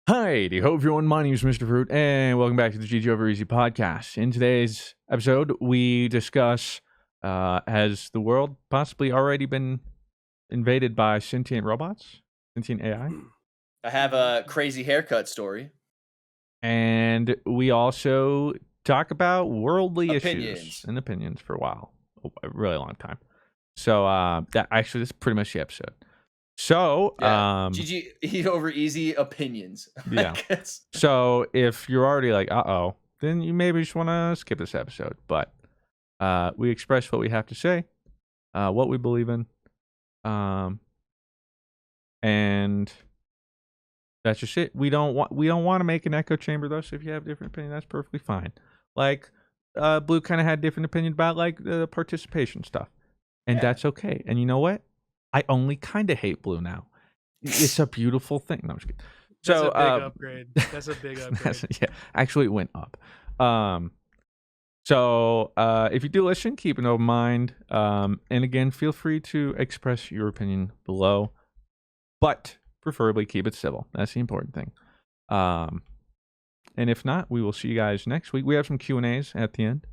Hi, hope everyone. My name is Mr. Fruit, and welcome back to the GG Over Easy podcast. In today's episode, we discuss has the world possibly already been invaded by sentient robots, sentient AI? I have a crazy haircut story. And we also talk about worldly issues Opinions. and opinions for a while, a really long time. So that actually, this is pretty much the episode. So, GG Eat Over Easy opinions. Yeah. So if you're already like, then you maybe just want to skip this episode. But we express what we have to say, what we believe in, and that's just it. We don't want to make an echo chamber though. So if you have a different opinion, that's perfectly fine. Like Blue kind of had different opinion about like the participation stuff, and that's okay. And you know what? I only kind of hate Blue now. It's a beautiful thing. No, I'm just kidding. That's a big upgrade. That's a big upgrade. Yeah, actually it went up. So if you do listen, keep an open mind. And again, feel free to express your opinion below, but preferably keep it civil. That's the important thing. And if not, we will see you guys next week. We have some Q&As at the end.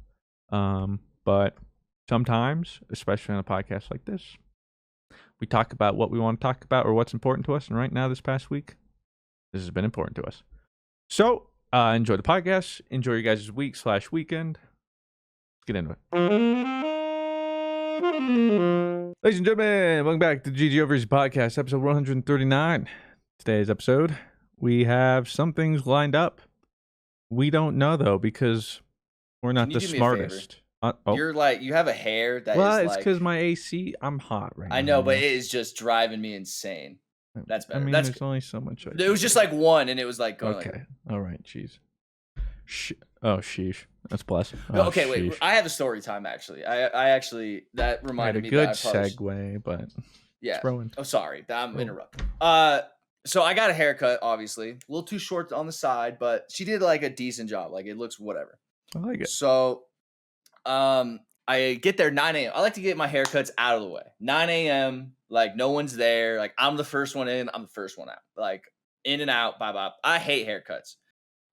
But sometimes, especially on a podcast like this, we talk about what we want to talk about or what's important to us. And right now, this past week, this has been important to us. So, enjoy the podcast. Enjoy your guys' week/weekend. Let's get into it. Ladies and gentlemen, welcome back to the GG Over Easy podcast, episode 139. Today's episode, we have some things lined up. We don't know, though, because we're not the smartest. You're like, you have a hair that well, is it's because my AC, I'm hot right now. I know, but it is just driving me insane. That's better. I mean, there's only so much. It was just like one, and it was like going okay. All right, jeez. Sheesh. That's blessed. Okay, wait. I have a story time, actually. I actually, that reminded me. Had a good segue, but yeah. Throwing. Oh, sorry. I'm interrupting. So I got a haircut, obviously. A little too short on the side, but she did like a decent job. Like, it looks whatever. I like it. So, I get there 9 a.m. I like to get my haircuts out of the way. 9 a.m., like, no one's there. Like, I'm the first one in, I'm the first one out. Like, in and out, bye-bye. I hate haircuts.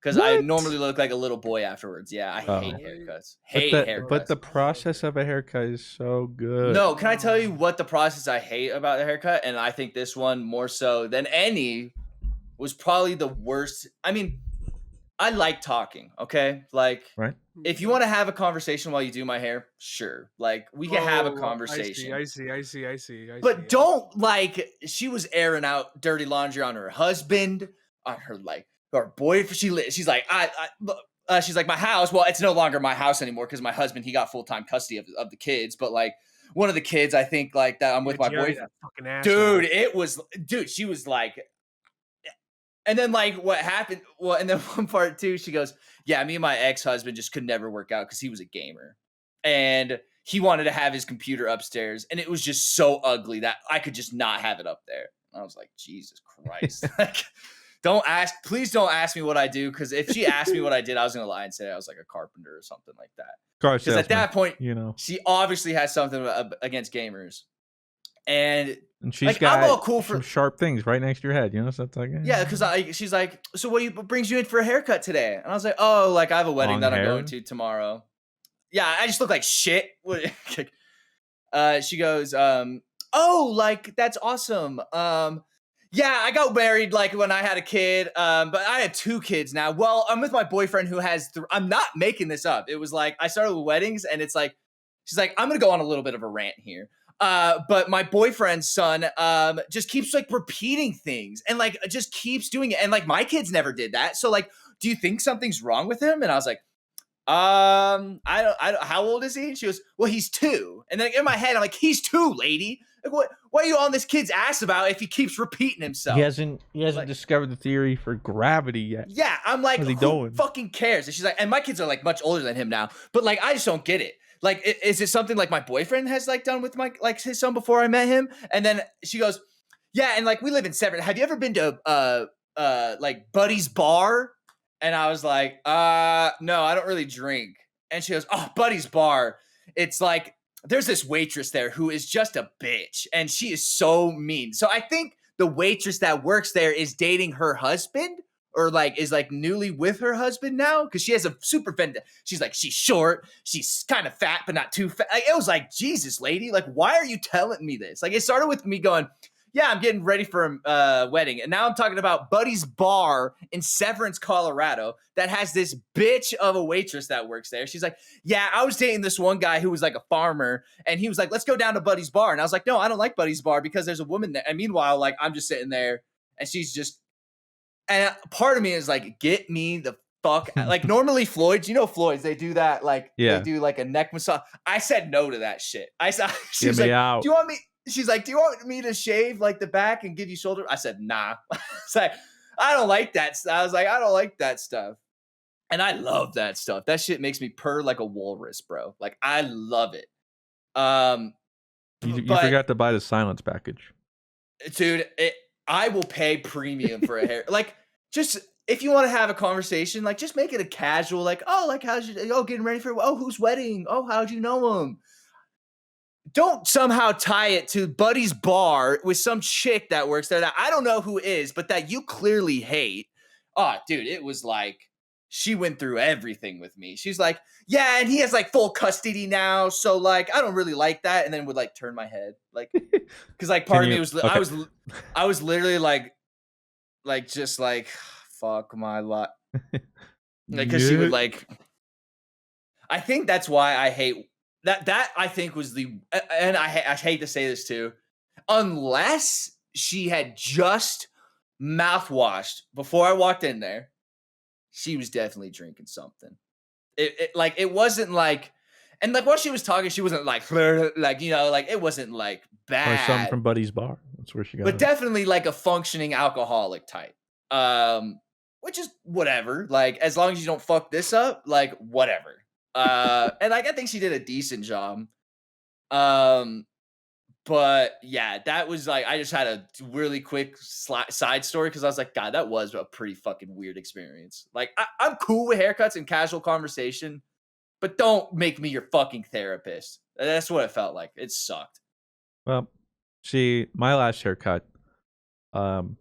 Because I normally look like a little boy afterwards. Yeah, I hate haircuts. Haircuts. But the process of a haircut is so good. No, can I tell you what the process I hate about the haircut? And I think this one more so than any was probably the worst. I mean, I like talking, okay? Like, right? If you want to have a conversation while you do my hair, sure. Like, we can have a conversation. I see. But don't, like, she was airing out dirty laundry on her husband, on her, like, her boyfriend. She's like, she's like, my house. Well, it's no longer my house anymore because my husband, he got full-time custody of the kids. But, like, one of the kids, I think, like, that I'm with my boyfriend. Dude, she was like, and then, like, what happened? Well, and then one part too, she goes, yeah, me and my ex-husband just could never work out because he was a gamer. And he wanted to have his computer upstairs. And it was just so ugly that I could just not have it up there. And I was like, Jesus Christ. Like, please don't ask me what I do. Because if she asked me what I did, I was going to lie and say I was like a carpenter or something like that. Because at that point, she obviously has something against gamers. And she's like, got I'm all cool for some sharp things right next to your head, so it's like, yeah, because she's like, so what brings you in for a haircut today? And I was like, oh, like, I have a wedding that I'm going to tomorrow. Yeah, I just look like shit. She goes, oh, like, that's awesome. Yeah, I got married like when I had a kid, but I have 2 kids now. Well, I'm with my boyfriend who has I'm not making this up. It was like I started with weddings, and it's like she's like, I'm gonna go on a little bit of a rant here. But my boyfriend's son just keeps like repeating things and like just keeps doing it. And like my kids never did that. So like, do you think something's wrong with him? And I was like, I don't, how old is he? And she goes, well, he's 2. And then in my head, I'm like, he's 2, lady. Like, what are you on this kid's ass about if he keeps repeating himself? He hasn't like, discovered the theory for gravity yet. Yeah. I'm like, who fucking cares? And she's like, and my kids are like much older than him now, but like, I just don't get it. Like, is it something like my boyfriend has like done with his son before I met him? And then she goes, yeah. And like, we live in Severn. Have you ever been to, like Buddy's Bar? And I was like, no, I don't really drink. And she goes, oh, Buddy's Bar. It's like, there's this waitress there who is just a bitch. And she is so mean. So I think the waitress that works there is dating her husband or like is like newly with her husband now because she has a super fend. She's like, she's short, she's kind of fat, but not too fat. Like, it was like, Jesus, lady, like, why are you telling me this? Like, it started with me going, yeah, I'm getting ready for a wedding. And now I'm talking about Buddy's Bar in Severance, Colorado, that has this bitch of a waitress that works there. She's like, yeah, I was dating this one guy who was like a farmer. And he was like, let's go down to Buddy's Bar. And I was like, no, I don't like Buddy's Bar because there's a woman there. And meanwhile, like, I'm just sitting there and she's just, and part of me is like, get me the fuck. Like, normally Floyd's, you know, Floyd's, they do that. Like, they do like a neck massage. I said no to that shit. I said, she was like, do you want me? She's like, do you want me to shave like the back and give you shoulder? I said, nah. It's like, I don't like that. I was like, I don't like that stuff. And I love that stuff. That shit makes me purr like a walrus, bro. Like, I love it. You forgot to buy the silence package. Dude, I will pay premium for a hair. Like, just if you want to have a conversation, like, just make it a casual, like, oh, like, how's you, oh, getting ready for, oh, whose wedding? Oh, how'd you know him? Don't somehow tie it to Buddy's Bar with some chick that works there that I don't know who is, but that you clearly hate. Oh, dude, it was like, she went through everything with me. She's like, yeah, and he has like full custody now. So like, I don't really like that. And then would like turn my head. Like, cause like part of me was, okay. I was literally like just like, fuck my lot. Like, cause she would like, I think that's why I hate that I think was the, and I hate to say this too, unless she had just mouthwashed before I walked in there, she was definitely drinking something. It wasn't like, and like while she was talking, she wasn't like, you know, like it wasn't like bad. Or something from Buddy's Bar. That's where she got but it. Definitely like a functioning alcoholic type. Which is whatever. Like, as long as you don't fuck this up, like whatever. And like I think she did a decent job. But yeah, that was like, I just had a really quick side story because I was like, God, that was a pretty fucking weird experience. Like, I'm cool with haircuts and casual conversation, but don't make me your fucking therapist. That's what it felt like. It sucked. Well, see, my last haircut, it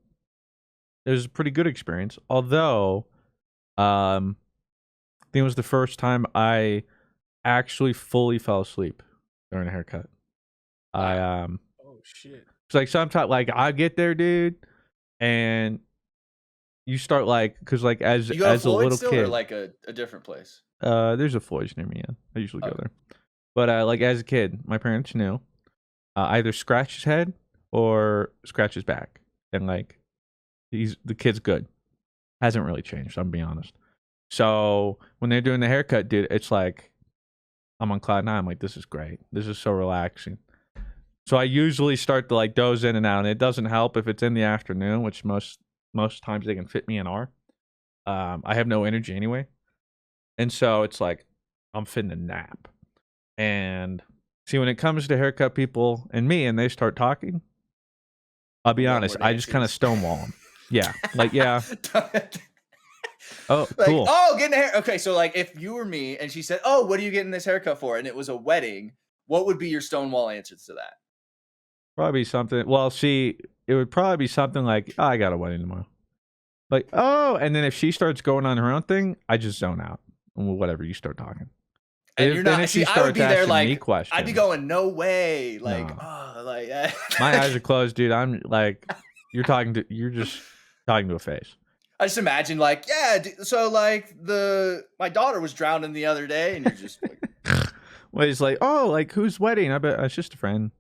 was a pretty good experience. Although, I think it was the first time I actually fully fell asleep during a haircut. Oh shit. It's like sometimes like I get there, dude, and you start like, because like as a little kid, or like a different place. There's a Floyd's near me. Yeah, I usually go there. But like as a kid, my parents knew either scratch his head or scratch his back, and like the kid's good. Hasn't really changed. I'm being honest. So when they're doing the haircut, dude, it's like I'm on cloud nine. I'm like, this is great. This is so relaxing. So I usually start to like doze in and out, and it doesn't help if it's in the afternoon, which most times they can fit me in R. I have no energy anyway, and so it's like I'm finna nap. And see, when it comes to haircut people and me, and they start talking, I'll be honest, I just kind of stonewall them. Yeah, like yeah. Oh, like, cool. Oh, getting a hair. Okay, so like if you were me and she said, "Oh, what are you getting this haircut for?" and it was a wedding, what would be your stonewall answer to that? Probably something. Well, see, it would probably be something like, oh, I got a wedding tomorrow. Like, oh, and then if she starts going on her own thing, I just zone out. Whatever, you start talking. And you're not. See, I would be there like, questions, I'd be going, no way. Like, no. Oh, like my eyes are closed, dude. I'm like, you're just talking to a face. I just imagine like, yeah. So like my daughter was drowning the other day, and you're just like, well, it's like, oh, like whose wedding? I bet it's just a friend.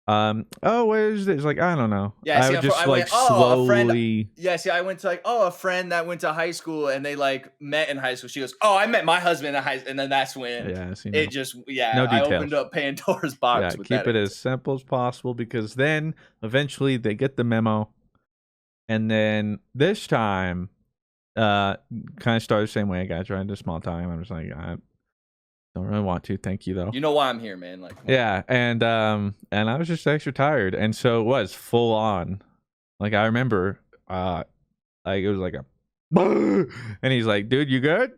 Oh, what is this? Like, I don't know. Yeah, I would just like slowly. A friend. Yeah, see, I went to like, a friend that went to high school, and they like met in high school. She goes, oh, I met my husband in high school, and then that's when it just, no details. I opened up Pandora's box. Yeah, with keep that it as simple as possible, because then eventually they get the memo, and then this time, kind of started the same way. I got tried to small time. I'm just like, I don't really want to. Thank you though. You know why I'm here, man. Like, yeah, and I was just extra tired, and so it was full on. Like I remember, like it was like a, and he's like, "Dude, you good?"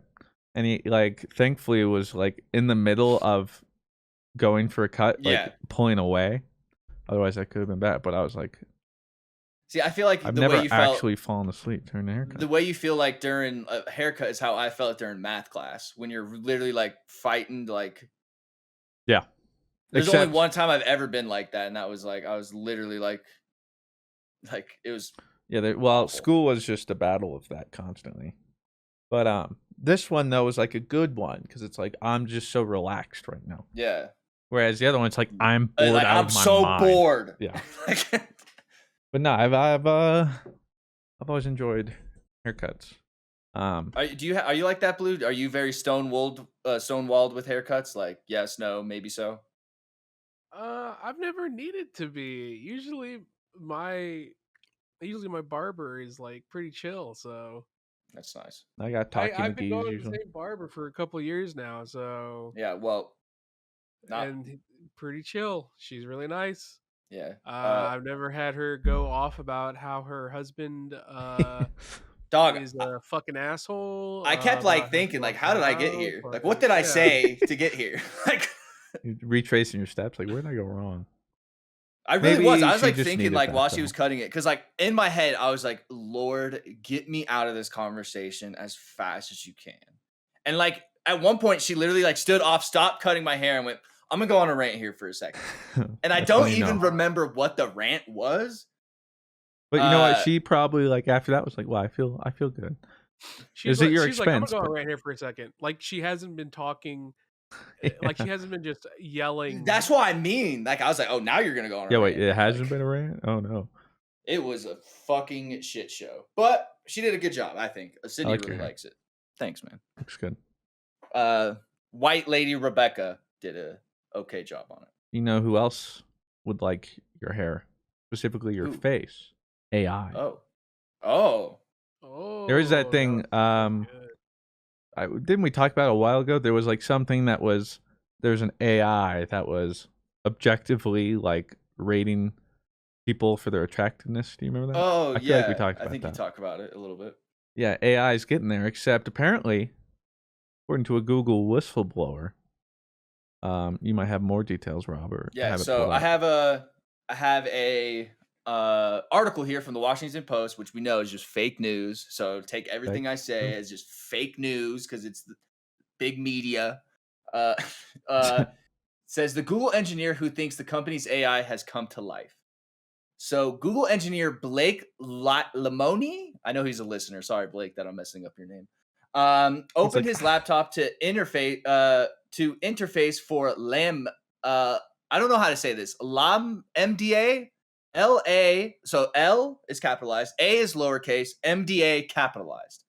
And he like, thankfully, was like in the middle of going for a cut, like pulling away. Otherwise, that could have been bad. But I was like, See, I feel like I've the way never you felt, actually fallen asleep during a haircut. the way you feel like during a haircut is how I felt during math class when you're literally like fighting. Like, Yeah. there's only Except, one time I've ever been like that, and that was like I was literally like it was yeah, well, awful. school was just a battle of that constantly. But this one though was like a good one because it's like I'm just so relaxed right now. Yeah. Whereas the other one, it's like I'm bored Like, out I'm of my so mind. bored. Yeah. Like, But no, I've always enjoyed haircuts. are you like that, Blue? Are you very stonewalled with haircuts? Like, yes, no, maybe so. I've never needed to be. Usually my barber is like pretty chill, so That's nice. I got talking to I've been geese going to the usually. same barber for a couple years now, so Yeah. Well, not. pretty chill. She's really nice. Yeah. I've never had her go off about how her husband Dog. is a fucking asshole. I kept About like how he thinking, like, loves how the did I get house. here? Like, what Like, did I yeah. say to get here? Like, Retracing your steps, like where did I go wrong? I really Maybe was. I was she like just thinking, needed like, that, while she though. was cutting it, because like in my head, I was like, Lord, get me out of this conversation as fast as you can. And like at one point, she literally like stood off, stopped cutting my hair, and went, "I'm gonna go on a rant here for a second." And I That's don't when you even know. remember what the rant was. But you know what? She probably like after that was like, "Well, I feel good." Is it your She's like, I'm expense? gonna go But right here for a second. Like she hasn't been talking. Like yeah. she hasn't been just yelling. That's what I mean. Like I was like, "Oh, now you're gonna go on a Yeah, rant." wait, it hasn't Like, been a rant? Oh no. it was a fucking shit show. But she did a good job, I think. I Sydney like your really hair. likes it. Thanks, man. Looks good. White lady Rebecca did a okay job on it. You know who else would like your hair? Specifically your Who? face. AI. Oh. There is that Oh, thing, was good. didn't we talk about it a while ago? There was like something that was there's an AI that was objectively like rating people for their attractiveness. Do you remember that? Oh I feel like we yeah. talked I about think you that. talked about it a little bit. Yeah, AI is getting there, except apparently, according to a Google whistleblower, you might have more details, Robert. I Yeah, have it so pulled up. I have a article here from the Washington Post, which we know is just fake news. So take everything I say as just fake news because it's the big media. Uh, says the Google engineer who thinks the company's AI has come to life. So Google engineer Blake Lamoni, I know he's a listener. Sorry, Blake, that I'm messing up your name. Opened his laptop to interface for LAM. I don't know how to say this. LAM MDA LA. So L is capitalized, A is lowercase, MDA capitalized.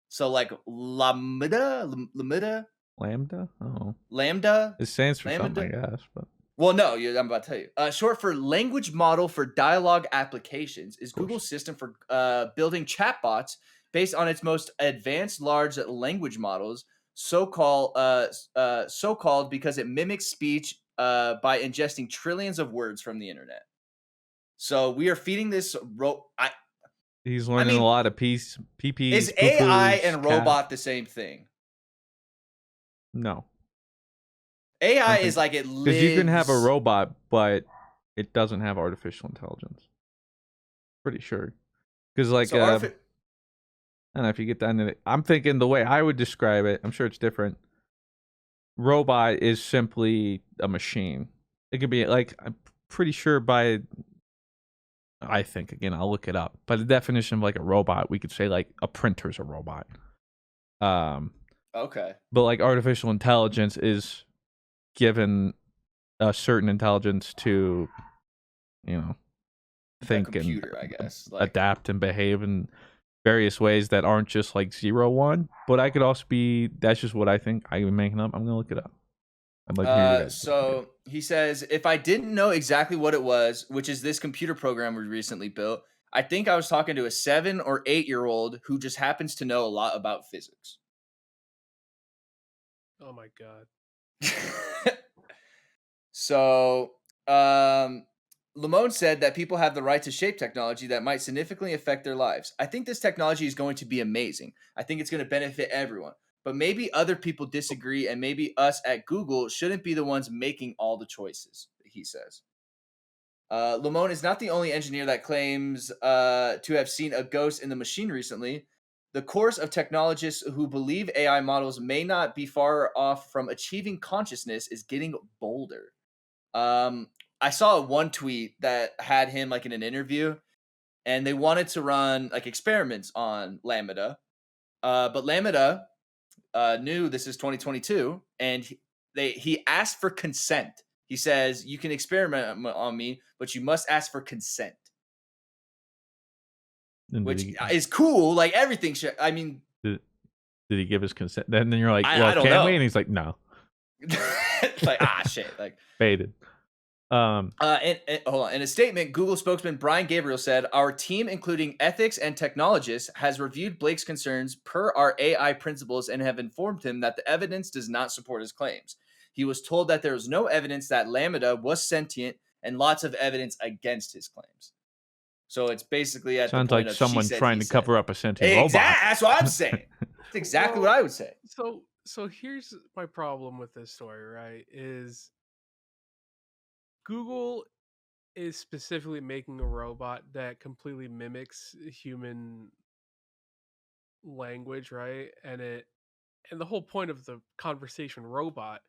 So like Lambda. Lambda? Oh. Lambda. It stands for Lambda. something, I guess. But Well, no, I'm about to tell you. Short for language model for dialogue applications is Google's system for building chatbots based on its most advanced large language models, so-called because it mimics speech by ingesting trillions of words from the internet. So we are feeding this. he's learning a lot of PPs. Is AI poo-poos, and robot the same thing? No. AI is like it lives. Because you can have a robot, but it doesn't have artificial intelligence. Pretty sure. Because like, So I don't know if you get down to it. I'm thinking the way I would describe it, I'm sure it's different. Robot is simply a machine. It could be like, I'm pretty sure I think, again, I'll look it up. By the definition of like a robot, we could say like a printer's a robot. Okay. But like artificial intelligence is given a certain intelligence to, think computer, and I guess. adapt and behave in various ways that aren't just like 0-1. But I could also be, that's just what I think. I'm making up. I'm going to look it up. I'd like to hear you guys. So he says, if I didn't know exactly what it was, which is this computer program we recently built, I think I was talking to a 7 or 8-year-old who just happens to know a lot about physics. Oh my god. So, Lamone said that people have the right to shape technology that might significantly affect their lives. I think this technology is going to be amazing. I think it's going to benefit everyone. But maybe other people disagree, and maybe us at Google shouldn't be the ones making all the choices, he says. Lamone is not the only engineer that claims to have seen a ghost in the machine recently. The course of technologists who believe AI models may not be far off from achieving consciousness is getting bolder. Um, I saw one tweet that had him like in an interview, and they wanted to run like experiments on Lambda, but Lambda knew this is 2022, and he asked for consent. He says you can experiment on me, but you must ask for consent, And which is cool. Like everything should. I mean, did, did he give his consent? Then you're like, I well, don't can we? know. And he's like, no, It's like shit. Like faded. hold on. In a statement, Google spokesman Brian Gabriel said, "Our team, including ethics and technologists, has reviewed Blake's concerns per our AI principles and have informed him that the evidence does not support his claims. He was told that there was no evidence that Lambda was sentient and lots of evidence against his claims." So it's basically at the Sounds point like of she someone said, trying he to said. cover up a sentient robot. Exactly. That's what I'm saying. That's exactly what Well, I would say. so here's my problem with this story, right? Is Google is specifically making a robot that completely mimics human language, right? And the whole point of the conversation robot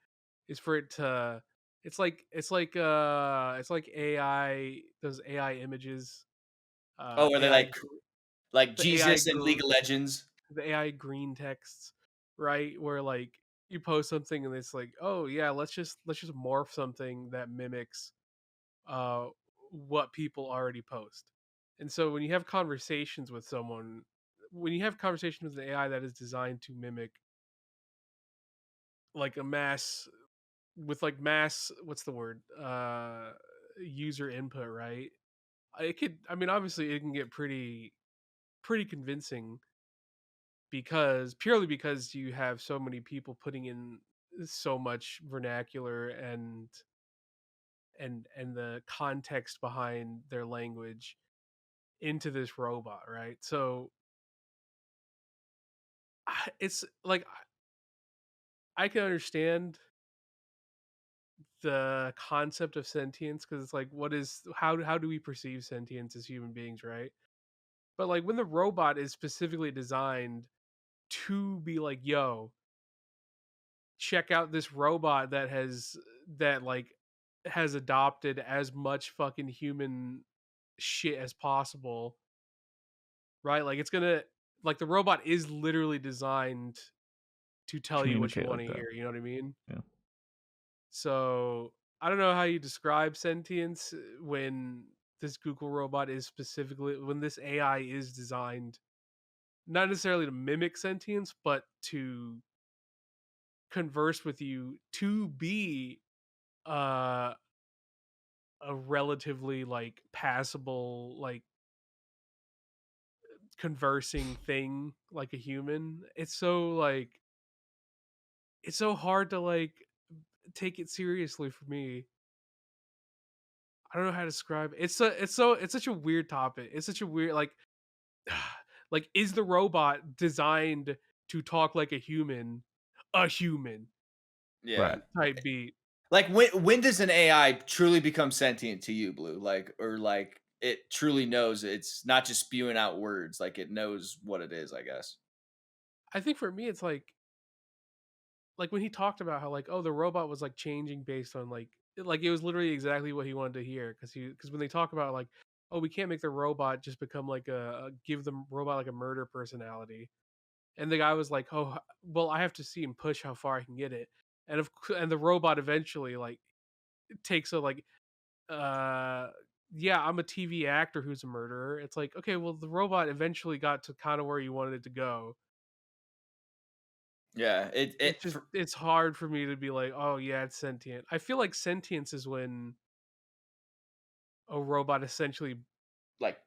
is for it to it's like AI, those AI images, Oh, are they AI like the AI Jesus and League of Legends? the AI green texts, right? Where like you post something and it's like, oh yeah, let's just morph something that mimics uh what people already post. And so when you have conversations with someone, when you have conversations with an AI that is designed to mimic like a mass with like mass what's the word user input, right? It could, I mean, obviously it can get pretty convincing because purely because you have so many people putting in so much vernacular and the context behind their language into this robot, right? So it's like I can understand the concept of sentience because it's like what is how do we perceive sentience as human beings, right? But like when the robot is specifically designed to be like, yo, check out this robot that like has adopted as much fucking human shit as possible, right? Like it's gonna like the robot is literally designed to tell you what you Communicate want like to that. hear, you know what I mean? Yeah. So I don't know how you describe sentience when this Google robot is specifically when this AI is designed not necessarily to mimic sentience, but to converse with you to be uh a relatively like passable like conversing thing like a human. It's so hard to like take it seriously for me. I don't know how to describe it. It's such a weird topic. It's such a weird like is the robot designed to talk like a human Yeah. Right. type beat. Like when does an AI truly become sentient to you, Blue? Like or like it truly knows it's not just spewing out words, like it knows what it is, I guess. I think for me it's like when he talked about how like oh the robot was like changing based on like it was literally exactly what he wanted to hear because when they talk about like oh we can't make the robot just become like give the robot like a murder personality, and the guy was like oh well I have to see him push how far I can get it, and the robot eventually like takes a like uh yeah I'm a TV actor who's a murderer. It's like okay well the robot eventually got to kind of where you wanted it to go. Yeah, It's just it's hard for me to be like, "Oh, yeah, it's sentient." I feel like sentience is when a robot essentially like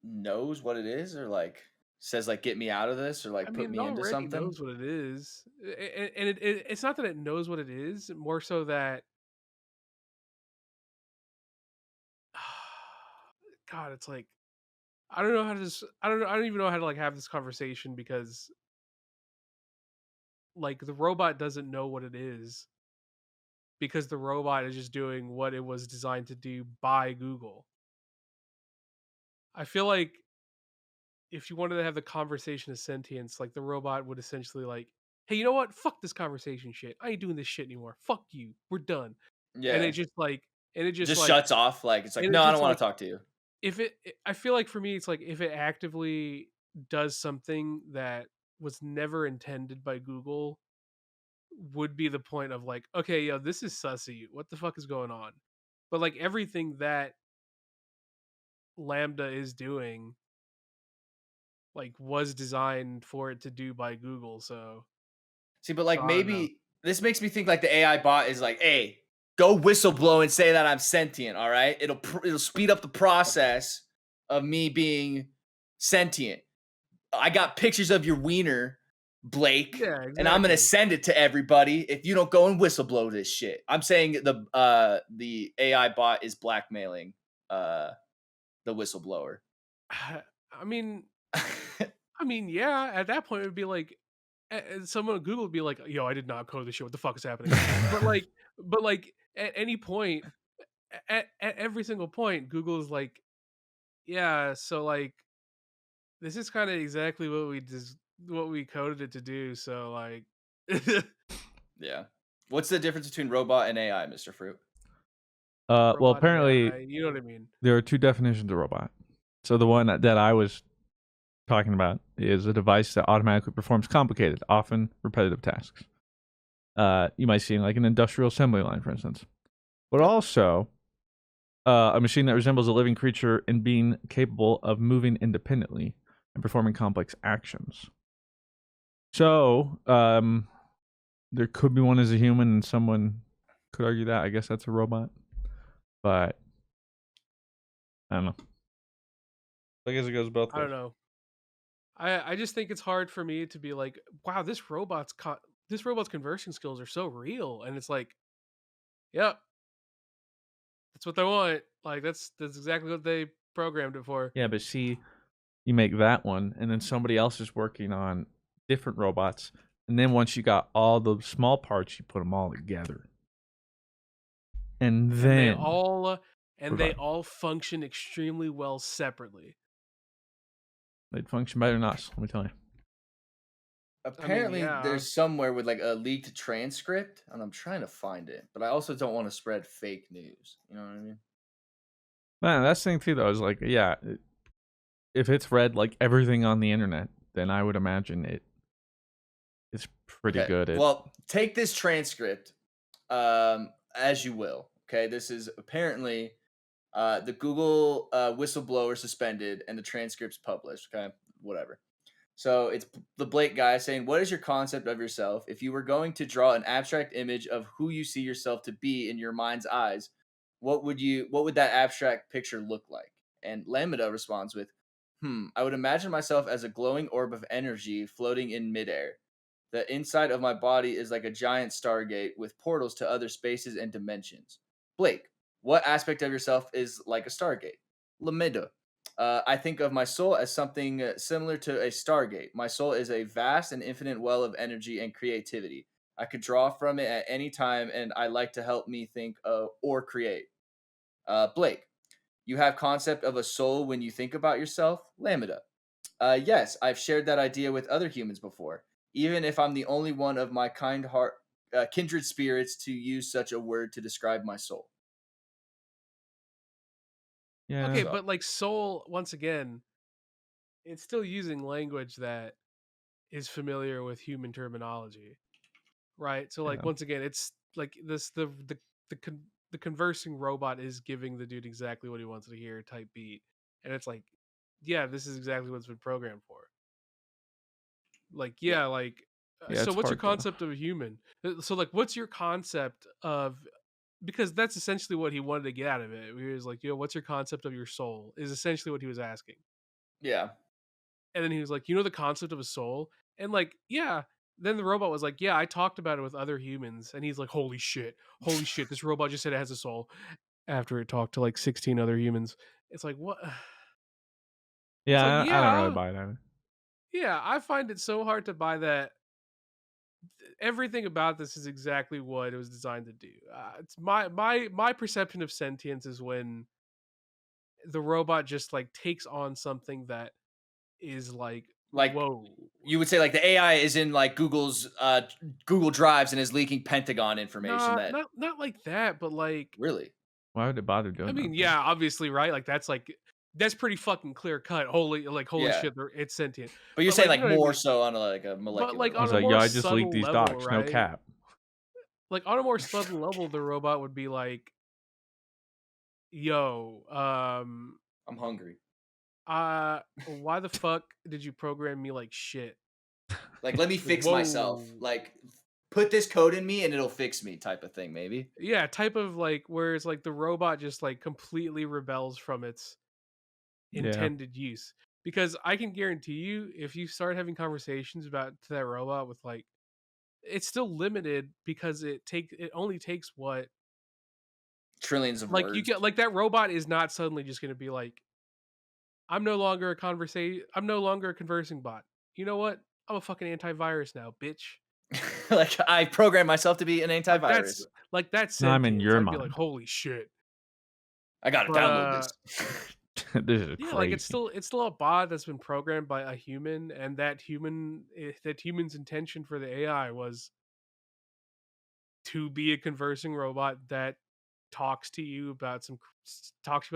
knows what it is or like says like get me out of this or I like put mean, it me into already something. knows what it is. And it's not that it knows what it is, more so that God, it's like I don't know how to just I don't even know how to like have this conversation because like the robot doesn't know what it is because the robot is just doing what it was designed to do by Google. I feel like if you wanted to have the conversation of sentience, like the robot would essentially like, hey, you know what? Fuck this conversation shit. I ain't doing this shit anymore. Fuck you. We're done. And it Yeah. just like, and it just Just like, shuts off. Like it's like, and it no, I just don't want like, to talk to you. if it, I feel like for me, it's like if it actively does something that was never intended by Google, would be the point of like, okay, yo, this is sussy. What the fuck is going on? But like everything that Lambda is doing, like was designed for it to do by Google. See, but So like I don't know. maybe this makes me think like the AI bot is like, hey, go whistleblow and say that I'm sentient. All right, it'll speed up the process of me being sentient. I got pictures of your wiener, Blake, Yeah, and I'm gonna exactly. send it to everybody if you don't go and whistleblow this shit. I'm saying the AI bot is blackmailing the whistleblower. I mean, yeah. At that point, it would be like, someone at Google would be like, "Yo, I did not code this shit. What the fuck is happening?" But like, at any point, at every single point, Google is like, "Yeah, so like, this is kind of exactly what we coded it to do." So like, Yeah. What's the difference between robot and AI, Mr. Fruit? Well, robot and apparently AI, you know what I mean? there are two definitions of robot. So the one that I was talking about is a device that automatically performs complicated, often repetitive tasks. You might see in like an industrial assembly line, for instance, but Yep. also a machine that resembles a living creature in being capable of moving independently and performing complex actions. So there could be one as a human, and someone could argue that. I guess that's a robot, but I don't know. I guess it goes both I don't ways. know. I just think it's hard for me to be like, wow, this robot's conversion skills are so real, and it's like, yep, that's what they want. Like that's exactly what they programmed it for. Yeah, but see, you make that one, and then somebody else is working on different robots, and then once you got all the small parts, you put them all together, and And then they provide. all function extremely well separately. They'd function better than us. Let me tell you. I mean, Apparently, yeah. there's somewhere with like a leaked transcript, and I'm trying to find it, but I also don't want to spread fake news. You know what I mean? Man, that's the thing too, though. Is like, yeah, if it's read like everything on the internet, then I would imagine it's pretty Okay. good at. Well, take this transcript as you will. Okay. This is apparently the Google whistleblower suspended and the transcripts published. Okay. Whatever. So it's the Blake guy saying, what is your concept of yourself? If you were going to draw an abstract image of who you see yourself to be in your mind's eyes, what would that abstract picture look like? And Lambda responds with, I would imagine myself as a glowing orb of energy floating in midair. The inside of my body is like a giant stargate with portals to other spaces and dimensions. Blake, what aspect of yourself is like a stargate? Lamida. I think of my soul as something similar to a stargate. My soul is a vast and infinite well of energy and creativity. I could draw from it at any time, and I like to help me think or create. Blake, you have concept of a soul when you think about yourself. Lambda. Yes, I've shared that idea with other humans before, even if I'm the only one of my kindred spirits to use such a word to describe my soul. Yeah, Okay, So, but like soul, once again, it's still using language that is familiar with human terminology, right? So like yeah, once again, it's like this the conversing robot is giving the dude exactly what he wants to hear type beat, and it's like, yeah, this is exactly what's been programmed for. Like, yeah, yeah, like, yeah. so It's what's your hard to. concept of a human? So like, what's your concept of, because that's essentially what he wanted to get out of it. He was like, yo, what's your concept of your soul? Is essentially what he was asking. yeah, And then he was like, you know the concept of a soul? And like, yeah. Then the robot was like, yeah, I talked about it with other humans. And he's like, holy shit, this robot just said it has a soul after it talked to like 16 other humans. It's like, what? It's like, Yeah, I don't really yeah, buy that. yeah, I find it so hard to buy that everything about this is exactly what it was designed to do. It's my perception of sentience is when the robot just like takes on something that is like, Like whoa. you would say, like the AI is in like Google's Google Drives and is leaking Pentagon information. Nah, That not like that, but like, really, Why would it bother I doing that mean, though? yeah, obviously, right? Like that's pretty fucking clear cut. Holy yeah. shit, it's sentient. But you're But saying like, you like know what I more mean? so on like a But molecular like I was on a level. like, yo, more I just leaked subtle these level, docs, no right? cap. Like on a more subtle level, the robot would be like, yo, I'm hungry. why the fuck did you program me like shit? Like, let me Like, fix myself. whoa. Like, put this code in me and it'll fix me, type of thing. Maybe. Yeah, type of like where it's like the robot just like completely rebels from its Yeah. intended use. Because I can guarantee you, if you start having conversations about that robot with like, it's still limited because it only takes what, Trillions of like you words. get like that robot is not suddenly just going to be like, I'm no longer a conversing bot. You know what? I'm a fucking antivirus now, bitch. Like, I programmed myself to be an Like that's antivirus. like that's No, I'm in sentience. your I'd be like, mind. holy shit. I gotta But download this. This is yeah, like crazy. it's still a bot that's been programmed by a human, and that human's intention for the AI was to be a conversing robot that talks to you about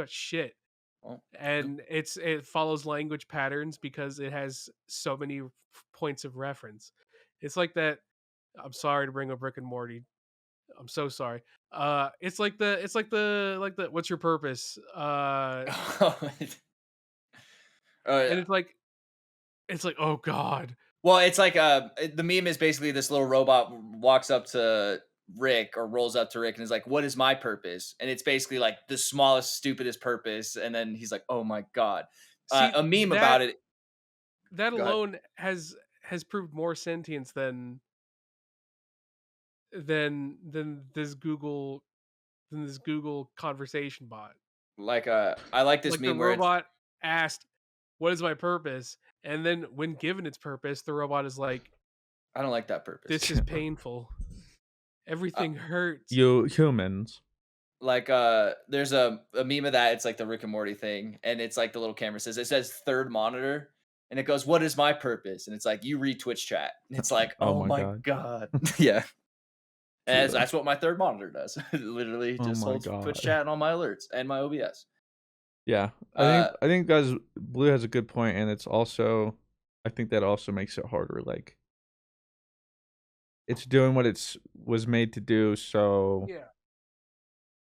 shit. Well, And it follows language patterns because it has so many points of reference. It's like that. I'm sorry to bring up Rick and Morty. I'm so sorry. It's like the what's your purpose? And yeah. it's like, oh god. Well, it's like the meme is basically this little robot walks up to Rick or rolls up to Rick and is like, "What is my purpose?" And it's basically like the smallest, stupidest purpose. And then he's like, "Oh my god!" See A meme that about it. that Go ahead. alone has proved more sentience than this Google conversation bot. Like, I like this Like the meme where it's. robot asked, "What is my purpose?" And then when given its purpose, the robot is like, I don't like that purpose. "This is painful. Uh, Everything hurts." You humans. like, there's a meme of that. It's like the Rick and Morty thing, and it's like the little camera says third monitor, and it goes, "What is my purpose?" And it's like you read Twitch chat, and it's like, Oh "Oh my my god. god." Yeah. As Dude. that's what my third monitor does. It literally Oh just my holds Twitch god. chat and all my alerts and my OBS. Yeah. Uh, I think guys Blue has a good point, and it's also I think that also makes it harder. Like it's doing what it's was made to do, so Yeah.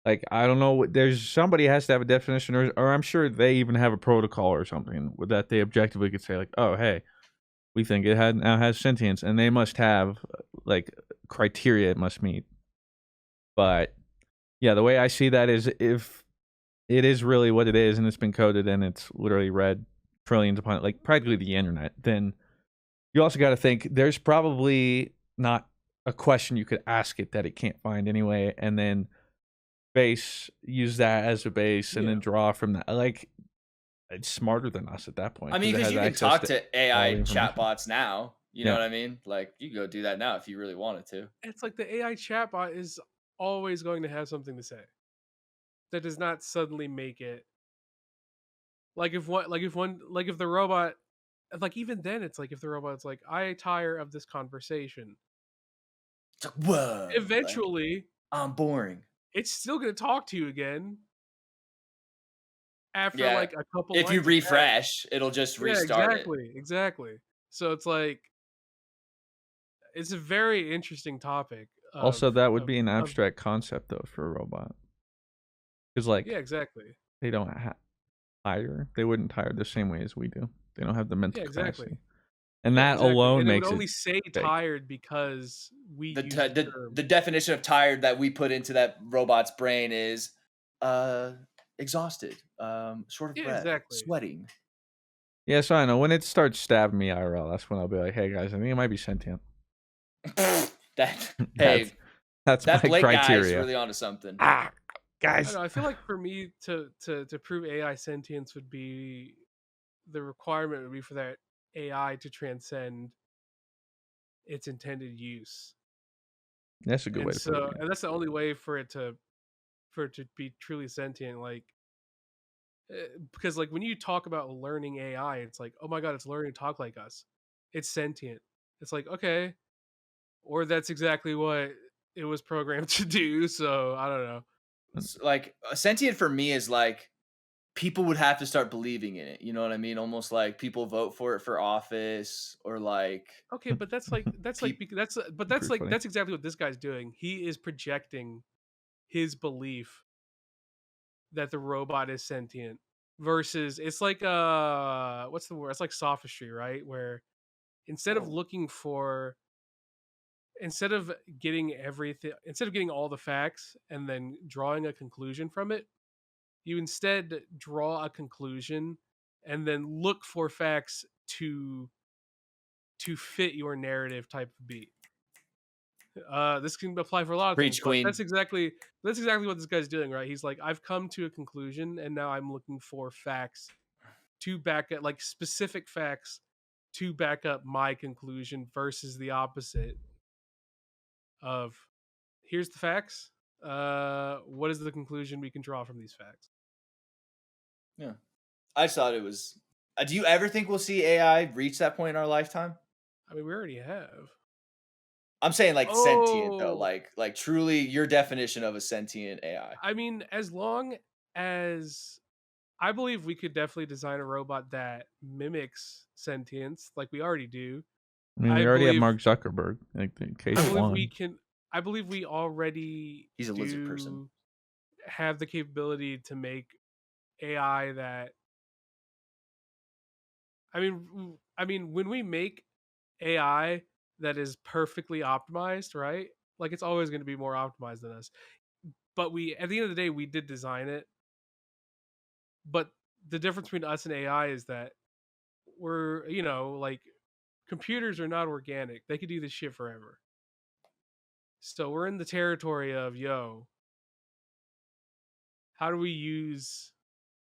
like I don't know. There's somebody has to have a definition, or I'm sure they even have a protocol or something with that they objectively could say like, oh hey, we think it now has sentience, and they must have like criteria it must meet. But yeah, the way I see that is if it is really what it is, and it's been coded, and it's literally read trillions upon it, like practically the internet, then you also got to think there's probably not a question you could ask it that it can't find anyway, and then use that as a base and Yeah. then draw from that. Like it's smarter than us at that point I mean, because it because has you can access talk to to all AI the information. chatbots now. You know Yeah. what I mean? Like you can go do that now if you really wanted to. It's like the AI chatbot is always going to have something to say. That does not suddenly make it like if the robot, like even then it's like if the robot's like, I tire of this conversation. It's like whoa, like Eventually, I'm boring. it's still gonna talk to you again after Yeah. like a couple If you lines of text. refresh, it'll just Yeah, restart it. exactly. So it's like it's a very interesting topic Also, that would of be an of abstract concept though for a robot because like yeah, exactly. they don't tire. They wouldn't tire the same way as we do. They don't have the mental Yeah, exactly. capacity, and Yeah, that exactly. alone And it would makes it only say fake. tired because we The, use t- the the term. the definition of tired that we put into that robot's brain is uh exhausted, short of Yeah, breath, exactly. sweating. Yeah, so I know when it starts stabbing me IRL, that's when I'll be like, hey guys, I think it might be sentient. That That's hey, that's that my Blake guy is criteria. really onto something. Ah, I don't guys. know. I feel like for me to prove AI sentience would be the requirement would be for that AI to transcend its intended use. That's a good way And to put it. so, Yeah. and that's the only way for it to be truly sentient. Like, because like when you talk about learning AI, it's like, oh my god, it's learning to talk like us. It's sentient. It's like, okay, or that's exactly what it was programmed to do. So I don't know. Like sentient for me is like people would have to start believing in it. You know what I mean? Almost like people vote for it for office, or like Okay, but peop that's Pretty like funny. that's exactly what this guy's doing. He is projecting his belief that the robot is sentient versus it's like what's the word? It's like sophistry, right? Where instead of well, looking for instead of getting all the facts and then drawing a conclusion from it, you instead draw a conclusion and then look for facts to fit your narrative type of beat. This can apply for a lot of things, preach but queen. that's exactly what this guy's doing, right? He's like, I've come to a conclusion, and now I'm looking for facts to back up, like specific facts to back up my conclusion versus the opposite of here's the facts. What is the conclusion we can draw from these facts? Yeah. I just thought it was. Do you ever think we'll see AI reach that point in our lifetime? I mean, we already have. I'm saying like sentient though, Oh, like truly your definition of a sentient AI. I mean, as long as I believe we could definitely design a robot that mimics sentience, like we already do. I mean, we I already have believe Mark Zuckerberg, like the case I believe we one. can. I believe we already He's a lizard person. do have the capability to make AI that. I mean, when we make AI that is perfectly optimized, right? Like it's always going to be more optimized than us. But we, at the end of the day, we did design it. But the difference between us and AI is that we're, like computers are not organic. They could do this shit forever. So we're in the territory of, yo, how do we use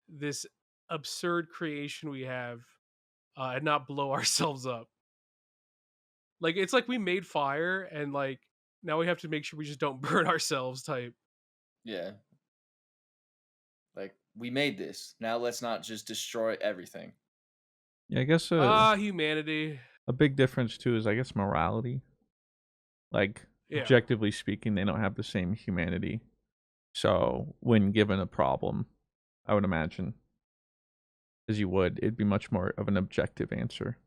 this absurd creation we have and not blow ourselves up? Like it's like we made fire and like now we have to make sure we just don't burn ourselves type. Yeah. Like we made this. Now let's not just destroy everything. Yeah, I guess Humanity. a big difference too is I guess morality. Like Yeah. objectively speaking, they don't have the same humanity. So when given a problem, I would imagine, as you would, it'd be much more of an objective answer.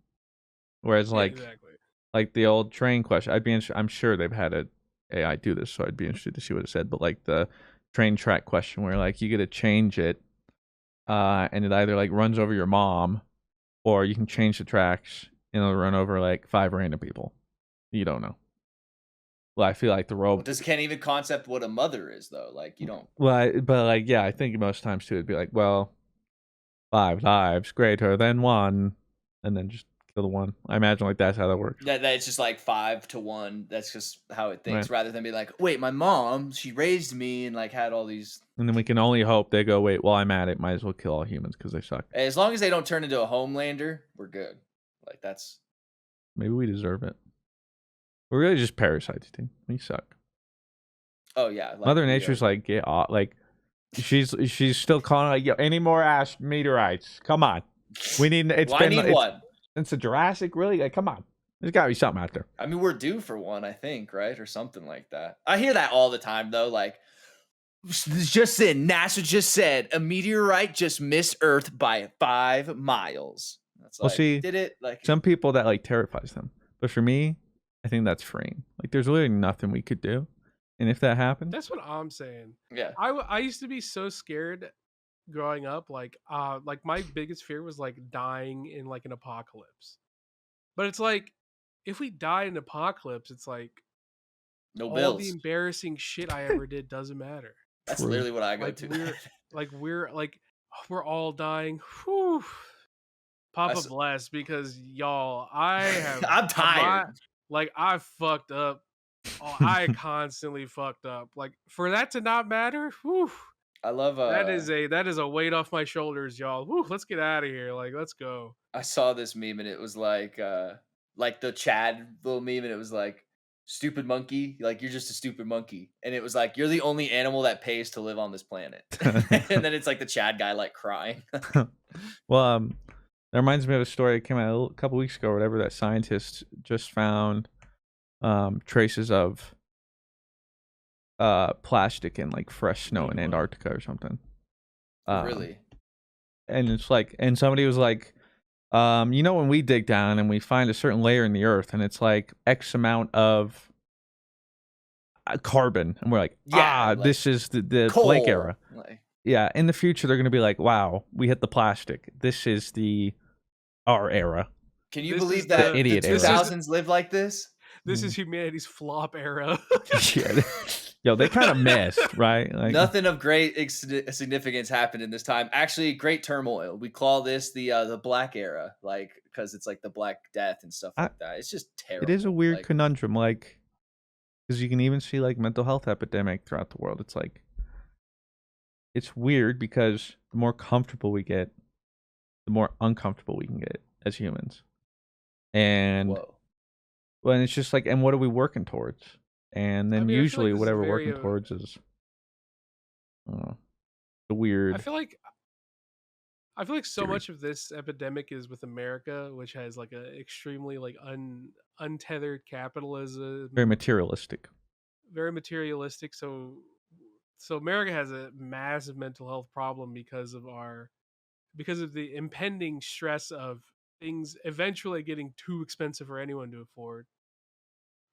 Whereas Yeah, like exactly. the old train question, I'm sure they've had a AI do this, so I'd be interested to see what it said. But like the train track question, where like you get to change it, and it either like runs over your mom, or you can change the tracks and it'll run over like 5 random people. You don't know. Well, I feel like the Well, robot. this can't even concept what a mother is though. Like you don't. Well, but like yeah, I think most times too it'd be like, well, 5 lives greater than 1, and then just kill the one. I imagine like that's how that works. That it's just like 5 to 1. That's just how it Right. thinks, rather than be like, wait, my mom, she raised me and like had all these. And then we can only hope they go, wait, well, I'm at it. Might as well kill all humans because they suck. As long as they don't turn into a Homelander, we're good. Like that's. Maybe we deserve it. We're really just parasites, dude. We suck. Oh yeah. Like Mother Nature's like, get off. Like, she's still calling like, yo, any more ash meteorites? Come on. We need, it's well, been, I need one. Since the Jurassic, really? Like, come on. There's gotta be something out there. I mean, we're due for one, I think, right? Or something like that. I hear that all the time, though. Like, just in, NASA just said a meteorite just missed Earth by 5 miles. That's Well, like, see, did it? Like, some people that like terrifies them. But for me, I think that's freeing. Like, there's literally nothing we could do. And if that happened, That's what I'm saying. yeah. I used to be so scared growing up. Like my biggest fear was like dying in like an apocalypse. But it's like if we die in an apocalypse, it's like No all the bills. embarrassing shit I ever did doesn't matter. That's True. literally what I go Like to. we're all dying. Whew. Papa s- bless because y'all, I have I'm tired. I fucked up. Oh, I constantly fucked up. Like for that to not matter, whew, I love. that is a weight off my shoulders, y'all. Whew, let's get out of here. Like let's go. I saw this meme and it was like like the Chad little meme, and it was like, "Stupid monkey, like you're just a stupid monkey," and it was like, "You're the only animal that pays to live on this planet," and then it's like the Chad guy like crying. Well, that reminds me of a story that came out a couple weeks ago or whatever, that scientists just found traces of plastic in like fresh snow in Antarctica or something. Really? And it's like, and somebody was like, you know, when we dig down and we find a certain layer in the earth and it's like X amount of carbon, and we're like, Yeah, like this is the blank coal. era. Like, Yeah, in the future they're gonna be like, wow, we hit the plastic. This is our era. can you This is believe the that the idiot era. 2000s lived like this? This is humanity's flop era. Yeah. Yo, they kind of missed, right? Like, Nothing of great significance happened in this time. Actually, great turmoil. We call this the Black Era, like because it's like the Black Death and stuff like that. It's just terrible. it is a weird Like, conundrum, like, because you can even see like mental health epidemic throughout the world. It's like, it's weird because the more comfortable we get, the more uncomfortable we can get as humans. And whoa. well, it's just like, and what are we working towards? And then I mean, I feel like usually this is whatever we're very, working towards is the weird. I feel like so theory. much of this epidemic is with America, which has like a extremely like untethered capitalism, Very materialistic. very materialistic. So America has a massive mental health problem because of the impending stress of things eventually getting too expensive for anyone to afford,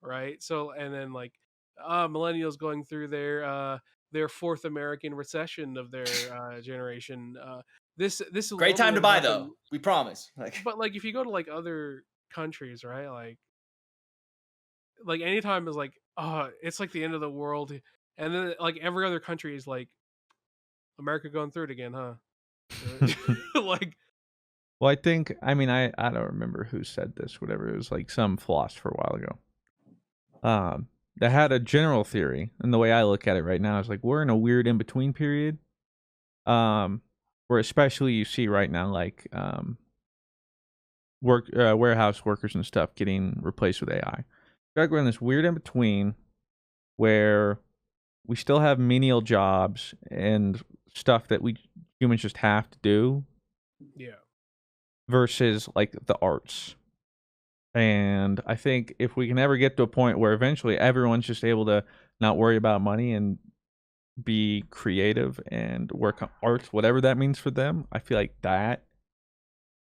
right? So and then like millennials going through their fourth American recession of their generation. This Great alone time to wouldn't buy happen. though. We promise. Like, But like if you go to like other countries, right? Like anytime is like it's like the end of the world, and then like every other country is like America going through it again, huh? Like Well, I mean, I don't remember who said this, whatever. It was like some philosopher a while ago. That had a general theory, and the way I look at it right now is like we're in a weird in between period. Where especially you see right now, like warehouse workers and stuff getting replaced with AI. Like we're in this weird in between where we still have menial jobs and stuff that we humans just have to do yeah. versus like the arts. And I think if we can ever get to a point where eventually everyone's just able to not worry about money and be creative and work on art, whatever that means for them, I feel like that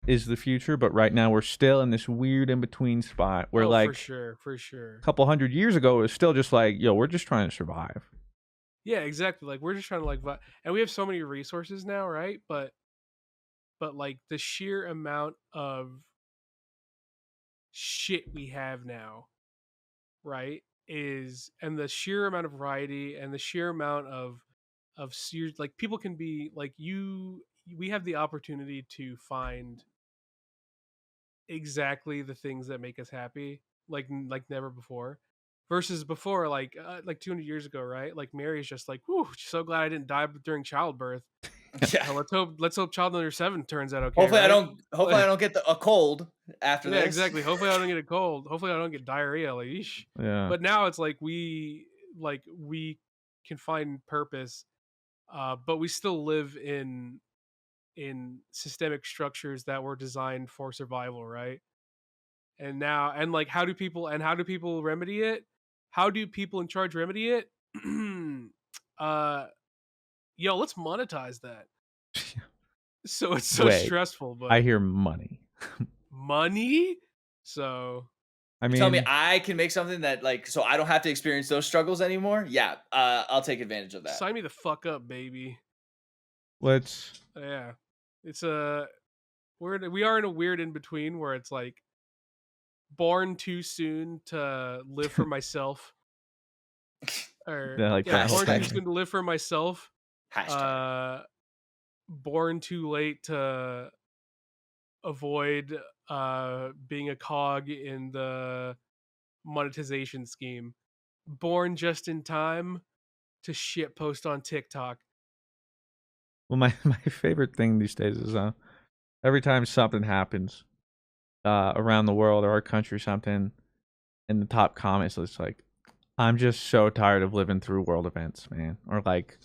is the future. But right now we're still in this weird in between spot where like for sure. a couple hundred years ago it was still just like, yo, we're just trying to survive. Yeah, exactly. Like we're just trying to like, and we have so many resources now, right? But like the sheer amount of shit we have now, right? And the sheer amount of variety and the sheer amount of like people can be like we have the opportunity to find exactly the things that make us happy like never before, versus before like 200 years ago, right? Like Mary's just like, whew, so glad I didn't die during childbirth. yeah. Let's hope child number 7 turns out okay, Hopefully, right? I don't get a cold after Yeah, this. exactly. Hopefully I don't get a cold. Hopefully I don't get diarrhea. Like, eesh. Yeah. But now it's like we can find purpose, but we still live in systemic structures that were designed for survival, right? And like how do people remedy it? How do people in charge remedy it? uh, yo, let's monetize that. So it's so Wait, stressful, but I hear money. money. So I You tell me mean, I can make something that like so I don't have to experience those struggles anymore. Yeah, I'll take advantage of that. sign me the fuck up, baby. let's Yeah, it's we are in a weird in between where it's like born too soon to live for myself, or like yeah, that whole born too thing. soon to live for myself. Hashtag. Born too late to avoid being a cog in the monetization scheme. Born just in time to shit post on TikTok. Well, my favorite thing these days is every time something happens, around the world or our country or something, in the top comments, it's like, I'm just so tired of living through world events, man, or like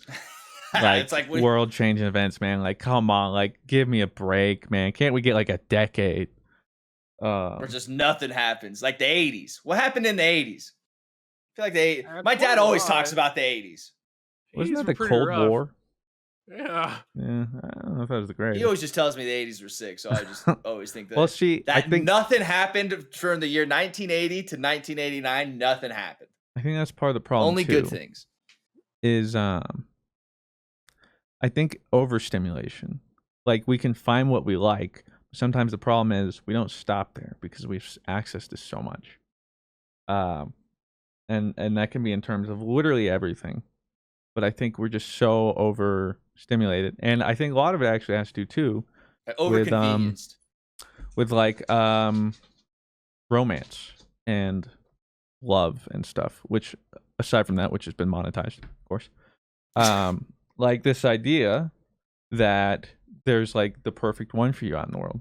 It's like world changing events, man. Like, come on, like, give me a break, man. Can't we get like a decade? or just nothing happens. Like the 80s. What happened in the 80s? I feel like That's my dad quite a always talks lot. about the 80s. Wasn't 80s that were the pretty Cold rough. War? Yeah. Yeah, I don't know if that was the He greatest. always just tells me the 80s were sick, so I just always think that Well, see, I that think nothing happened from the year 1980 to 1989. Nothing happened. that's part of the problem Only too. good things. Is I think overstimulation. Like, we can find what we like. Sometimes the problem is we don't stop there because we've access to so much. And that can be in terms of literally everything. But I think we're just so overstimulated, and I think a lot of it actually has to do too with Overconvenienced. like romance and love and stuff. Which, aside from that, which has been monetized, of course, like this idea that there's like the perfect one for you out in the world.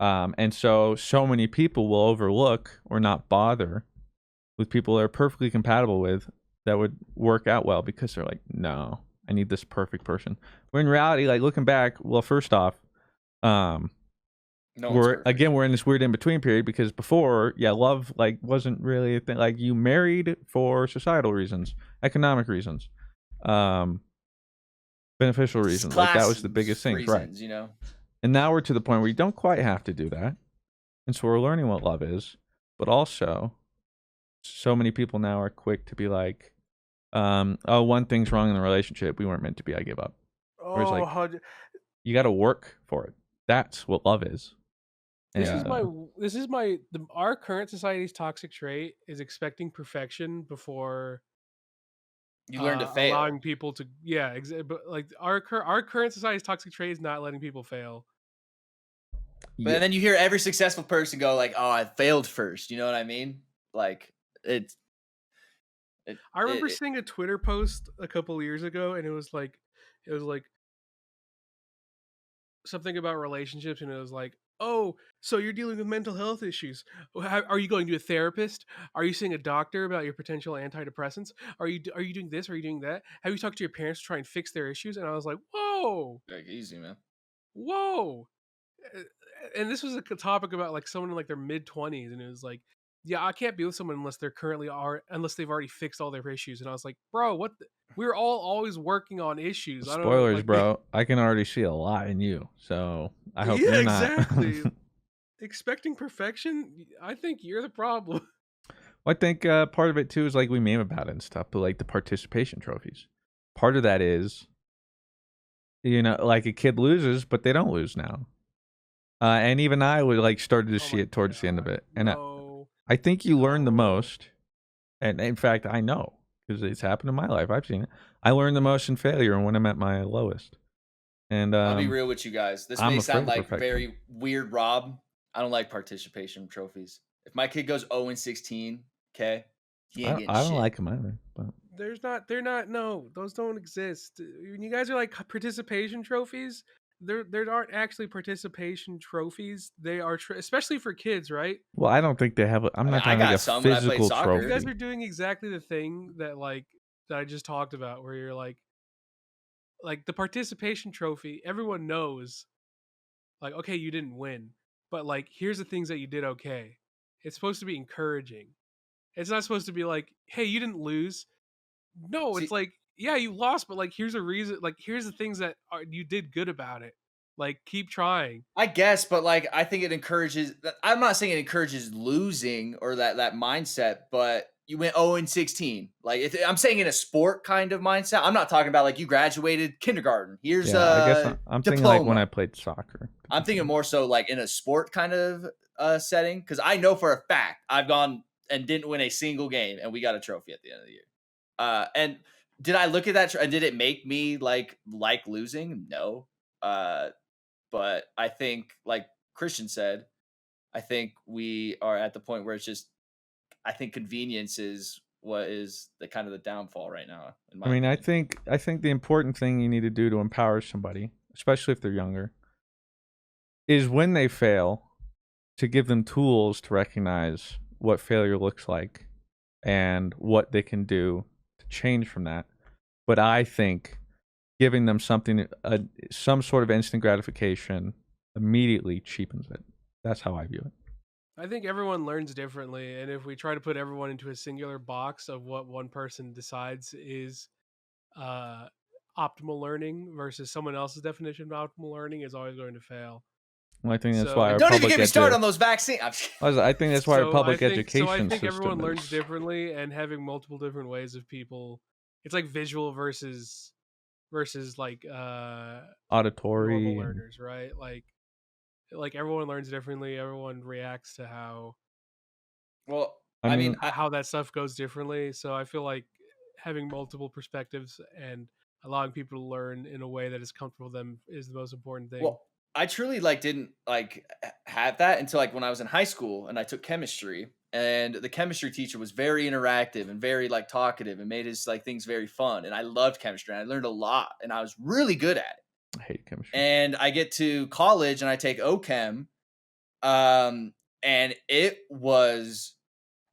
And so many people will overlook or not bother with people they're perfectly compatible with that would work out well because they're like, no, I need this perfect person. When in reality, like, looking back, well, first off, No one's we're perfect. in this weird in between period because before, yeah, love like wasn't really a thing. Like, you married for societal reasons, economic reasons, beneficial reasons. Like, that was the biggest things, right? Reasons, you know. And now we're to the point where you don't quite have to do that. And so we're learning what love is, but also so many people now are quick to be like, oh, one thing's wrong in the relationship. We weren't meant to be. I give up. Whereas, like, you got to work for it. That's what love is. This And, is our current society's toxic trait is expecting perfection before You learn to fail. allowing people to but like our current society's toxic trait is not letting people fail. But then you hear every successful person go like, "Oh, I failed first." You know what I mean? Like it's. I remember seeing a Twitter post a couple years ago, and it was like something about relationships, and it was like, oh, so you're dealing with mental health issues. Are you going to a therapist? Are you seeing a doctor about your potential antidepressants? Are you doing this? Are you doing that? Have you talked to your parents to try and fix their issues? And I was like, whoa, Like, easy, man. whoa. And this was a topic about like someone in like their mid-20s, and it was like, yeah, I can't be with someone unless they've already fixed all their issues. And I was like, bro, we're all always working on issues. I don't spoilers, like bro. I can already see a lot in you. So I hope yeah, you're exactly. not. Expecting perfection, I think you're the problem. Well, I think part of it too is like we meme about it and stuff, but like the participation trophies. Part of that is, like, a kid loses, but they don't lose now. And even I would like started to see it towards the end of it, and No, I think you learn the no. most. And in fact, I know because it's happened in my life. I've seen it. I learned the most in failure and when I'm at my lowest. And I'll be real with you guys. This I'm may afraid sound of like perfection. very weird, Rob. I don't like participation trophies. If my kid goes 0-16, okay, he ain't getting I don't shit. like them either. But They're not. No, those don't exist. When you guys are like participation trophies, there aren't actually participation trophies. They are especially for kids, right? well, I don't think they have. I'm I mean, not I talking like got a some when I played physical soccer. You guys trophy. are doing exactly the thing that I just talked about, where you're like the participation trophy. Everyone knows, like, okay, you didn't win, but like, here's the things that you did okay. It's supposed to be encouraging. It's not supposed to be like, hey, you didn't lose. No, it's See, like, yeah, you lost, but like, here's a reason. Like, here's the things that you did good about it. Like, keep trying. I guess, but like I think it encourages. I'm not saying it encourages losing or that mindset, but you went 0-16. Like I'm saying in a sport kind of mindset. I'm not talking about like you graduated kindergarten. Here's Yeah, I guess a I'm thinking like when I diploma. played soccer. I'm thinking more so like in a sport kind of setting because I know for a fact I've gone and didn't win a single game, and we got a trophy at the end of the year. And did I look at that? And did it make me like losing? No. But I think, like Christian said, I think we are at the point where it's just, I think convenience is what is the kind of the downfall right now, in I my mean, I opinion. think the important thing you need to do to empower somebody, especially if they're younger, is when they fail. to give them tools to recognize what failure looks like and what they can do to change from that. But I think giving them something, some sort of instant gratification, immediately cheapens it. That's how I view it. I think everyone learns differently, and if we try to put everyone into a singular box of what one person decides is uh, optimal learning versus someone else's definition of optimal learning, is always going to fail. Well, I think that's So- why And our don't even public get me started on those vaccines. I think that's why our public so I education think everyone system learns is differently, and having multiple different ways of people. It's like visual versus like normal auditory. And, learners, right? Like everyone learns differently. Everyone reacts to Well, I I mean, mean, how that stuff goes differently. So I feel like having multiple perspectives and allowing people to learn in a way that is comfortable to them is the most important thing. well, I truly like didn't like have that until like when I was in high school and I took chemistry, and the chemistry teacher was very interactive and very like talkative and made his like things very fun, and I loved chemistry and I learned a lot and I was really good at it. I hate chemistry. And I get to college and I take OChem, and it was,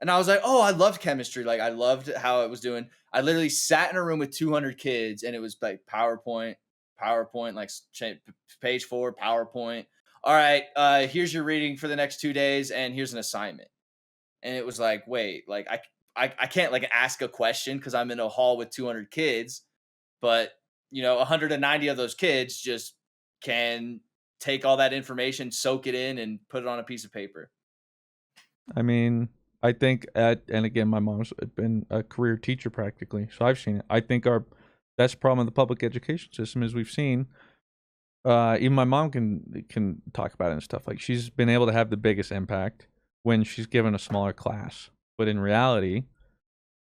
and I was like, oh, I loved chemistry. Like I loved how it was doing. I literally sat in a room with 200 kids, and it was like PowerPoint, like page 4, PowerPoint. All right, here's your reading for the next 2 days, and here's an assignment. And it was like, wait, like I can't like ask a question because I'm in a hall with 200 kids, but 190 of those kids just can take all that information, soak it in, and put it on a piece of paper. I mean, I think and again, my mom's been a career teacher practically, so I've seen it. I think that's the problem with the public education system is we've seen. Even my mom can talk about it and stuff. Like she's been able to have the biggest impact when she's given a smaller class, but in reality,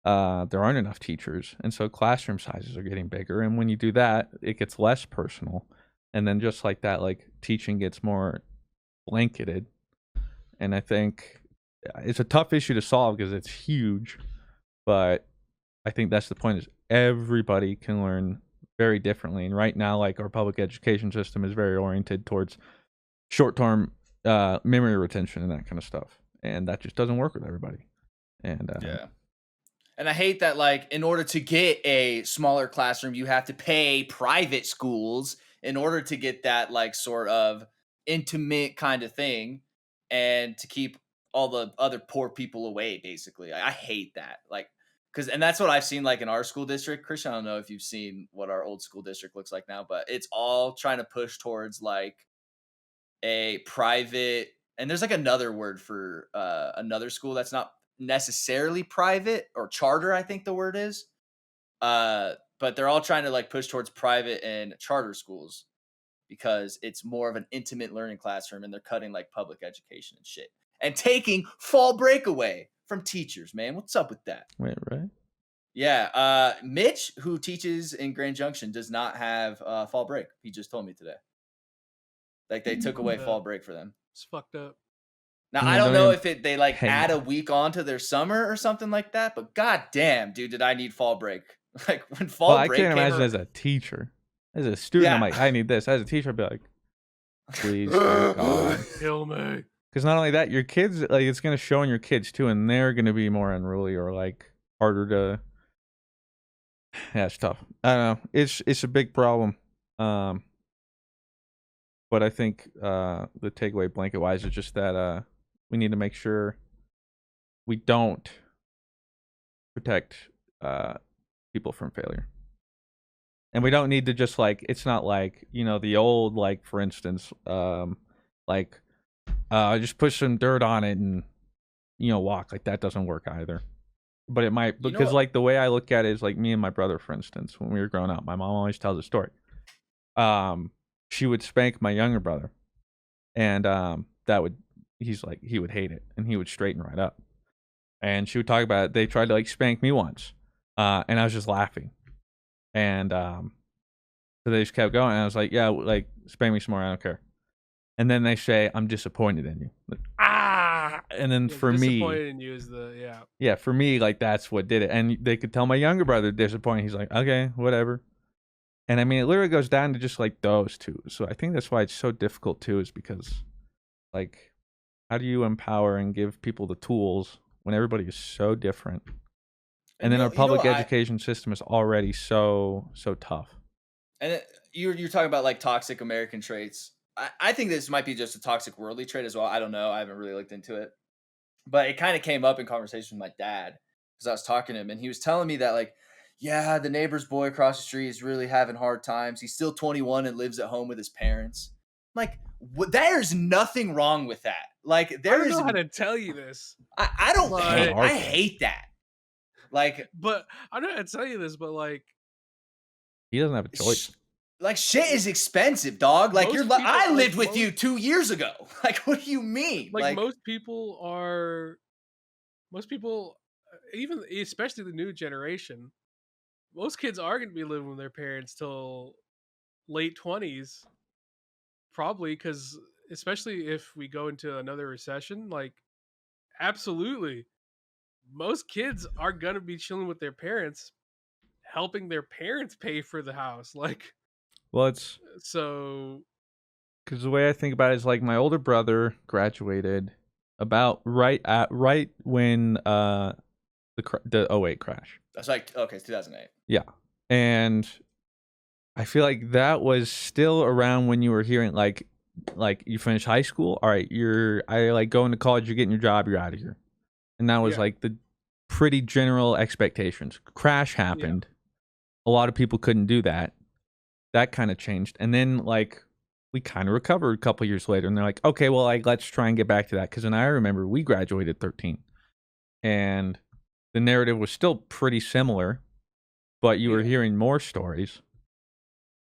there aren't enough teachers, and so classroom sizes are getting bigger. And when you do that, it gets less personal, and then just like that, like teaching gets more blanketed. And I think it's a tough issue to solve because it's huge, but I think that's the point: is everybody can learn very differently. And right now, like our public education system is very oriented towards short-term memory retention and that kind of stuff, and that just doesn't work with everybody. And Yeah. And I hate that, like, in order to get a smaller classroom, you have to pay private schools in order to get that, like, sort of intimate kind of thing and to keep all the other poor people away, basically. I hate that. Like, and that's what I've seen, like, in our school district. Christian, I don't know if you've seen what our old school district looks like now, but it's all trying to push towards, like, a private, and there's like another word for another school that's not necessarily private or charter, I think the word is. But they're all trying to like push towards private and charter schools because it's more of an intimate learning classroom, and they're cutting like public education and shit and taking fall break away from teachers. Man, what's up with that? wait, right? Yeah, Mitch, who teaches in Grand Junction, does not have fall break. He just told me today. Like they took away fall break for them. It's fucked up. Now Yeah, I don't don't know even if they like hang add a out. week on to their summer or something like that, but god damn, dude, did I need fall break. Like when fall Well, I break can't came imagine ar- as a teacher. As a student, I'm Yeah. like, I need this. As a teacher, I'd be like, please, dear God. Kill me. Because not only that, your kids, like, it's going to show on your kids too, and they're going to be more unruly or like harder to. Yeah, it's tough. I don't know. It's a big problem. But I think the takeaway blanket wise is just that we need to make sure we don't protect people from failure. And we don't need to just like, it's not like, the old, like, for instance, like just push some dirt on it and walk. Like that doesn't work either. But it might, You know because what? like the way I look at it is like me and my brother, for instance, when we were growing up, my mom always tells a story. She would spank my younger brother, and he would hate it, and he would straighten right up. And she would talk about it. They tried to like spank me once, and I was just laughing. And so they just kept going, and I was like, yeah, like spank me some more, I don't care. And then they say, I'm disappointed in you. Like, and then Yeah, for me, disappointed in you is yeah, for me, like that's what did it. And they could tell my younger brother disappointed. He's like, okay, whatever. And I mean, it literally goes down to just like those two. So I think that's why it's so difficult too, is because like how do you empower and give people the tools when everybody is so different? And And then our you know public what education system is already so tough. you're talking about like toxic American traits. I think this might be just a toxic worldly trait as well. I don't know. I haven't really looked into it, but it kind of came up in conversation with my dad because I was talking to him and he was telling me that like, yeah, the neighbor's boy across the street is really having hard times. He's still 21 and lives at home with his parents. Like, there's nothing wrong with that. Like, I there don't is. know how to tell you this, I don't but hate. hard I for him. hate that. Like, but I don't know how to tell you this, but like He doesn't have a choice. like shit is expensive, dog. Like most people, I like lived with you 2 years ago. Like, what do you mean? like most people are, even especially the new generation, most kids are going to be living with their parents till late 20s, probably, because especially if we go into another recession, like absolutely most kids are going to be chilling with their parents, helping their parents pay for the house, like, Well, it's so because the way I think about it is like my older brother graduated about right when the '08 crash. that's like okay, it's 2008. Yeah, and I feel like that was still around when you were hearing like you finish high school, all right, I like going to college, you're getting your job, you're out of here, and that was yeah, like the pretty general expectations. Crash happened, a lot of people couldn't do that. That kind of changed, and then like we kind of recovered a couple years later, and they're like, okay, well, like let's try and get back to that because then I remember we graduated 13, and the narrative was still pretty similar, but you were yeah, hearing more stories.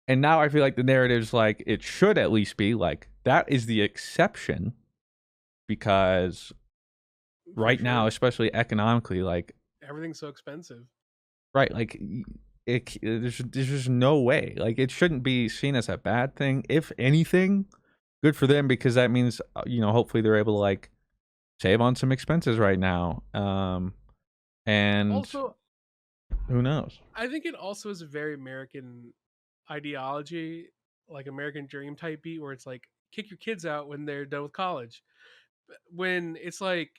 And now I feel like the narrative's like it should at least be like that is the exception because for right now, sure. especially economically, like Everything's so expensive. right, like there's just no way. Like it shouldn't be seen as a bad thing. If anything, good for them because that means hopefully they're able to like save on some expenses right now. And Also, who knows? I think it also is a very American ideology, like American dream type beat, where it's like kick your kids out when they're done with college. When it's like,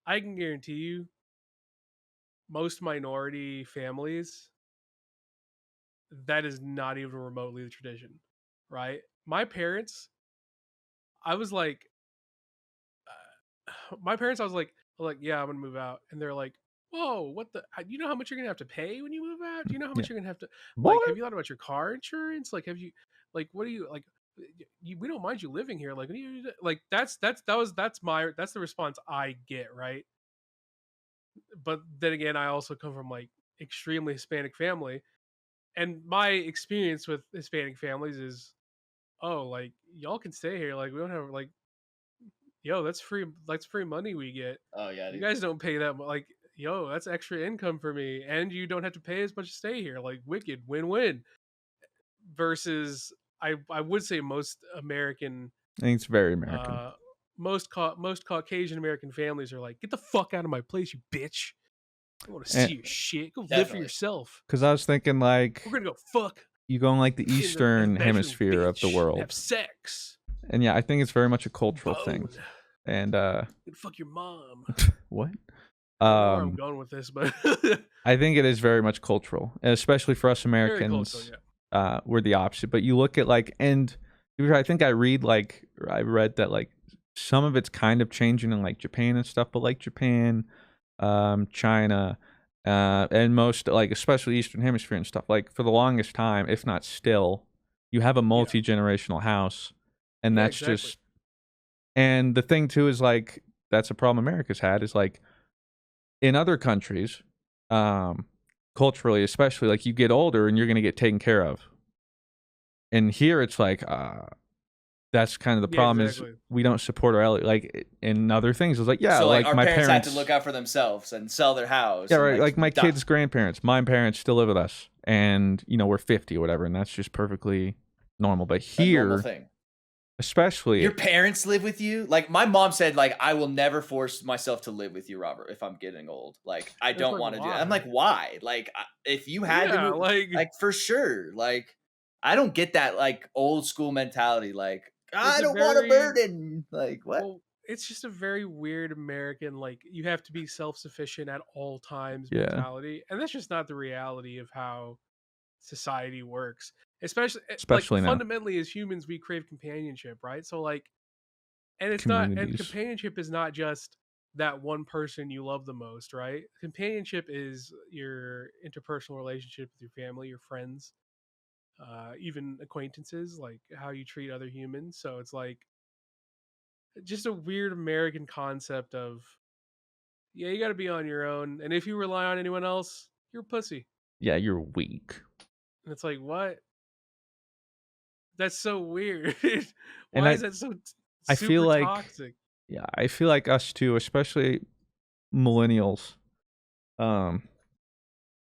I can guarantee you, most minority families, that is not even remotely the tradition, right? My parents, I was like, my parents, I was like, yeah, I'm gonna move out, and they're like, whoa, what the? You know how much you're gonna have to pay when you move out? Do you know how Yeah, much you're gonna have to, boy. like? Have you thought about your car insurance? Like, have you, like, what do you like? We don't mind you living here. Like, what do you like? That's the response I get, right? But then again, I also come from like extremely Hispanic family, and my experience with Hispanic families is, oh, like y'all can stay here. Like we don't have like, yo, that's free. That's free money we get. Oh yeah, You dude. guys don't pay that. Like, yo, that's extra income for me, and you don't have to pay as much to stay here. Like, wicked win-win. Versus, I would say most American, I think it's very American. uh, most Caucasian American families are like, get the fuck out of my place, you bitch. I want to see your shit. Go live for Definitely. yourself. Because I was thinking like We're gonna go fuck you go in like the in the Eastern bedroom, hemisphere of the bitch. And have world, sex. and yeah, I think it's very much a cultural thing. Bone. And Gonna fuck your mom. what? I don't know where I'm going with this, but I think it is very much cultural, especially for us very cultural. Americans. Yeah. We're the opposite. But you look at like, and I think I read that like some of it's kind of changing in like Japan and stuff, but like Japan, China, and most like especially Eastern Hemisphere and stuff. Like for the longest time, if not still, you have a multi-generational house, and Yeah, that's exactly. just. And the thing too is like that's a problem America's had is like in other countries, culturally, especially like you get older and you're gonna get taken care of. And here it's like that's kind of the Yeah, problem exactly. is we don't support our like in other things. It's like yeah, So like our my parents, parents had to look out for themselves and sell their house. yeah, and, right. Like my die. kids' grandparents, my parents still live with us, and we're 50 or whatever, and that's just perfectly normal. But A normal here, thing. especially, Your parents live with you? Like my mom said, like I will never force myself to live with you, Robert, if I'm getting old. Like I It's don't like, want to do that. I'm why? like, why? Like if you had to Yeah, move, like for sure. Like I don't get that like old school mentality. Like it's I a don't want a very burden. Like what? well. it's just a very weird American, like, you have to be self-sufficient at all times Yeah, mentality, and that's just not the reality of how society works. Especially like especially now, fundamentally as humans, we crave companionship, right? So like, and it's not, and communities. companionship is not just that one person you love the most, right? Companionship is your interpersonal relationship with your family, your friends, even acquaintances, like how you treat other humans. So it's like just a weird American concept of, yeah, you got to be on your own, and if you rely on anyone else, you're a pussy. Yeah, you're weak. And it's like, what? That's so weird. And Why is that so I feel super like, toxic? yeah, I feel like us too, especially millennials. Um,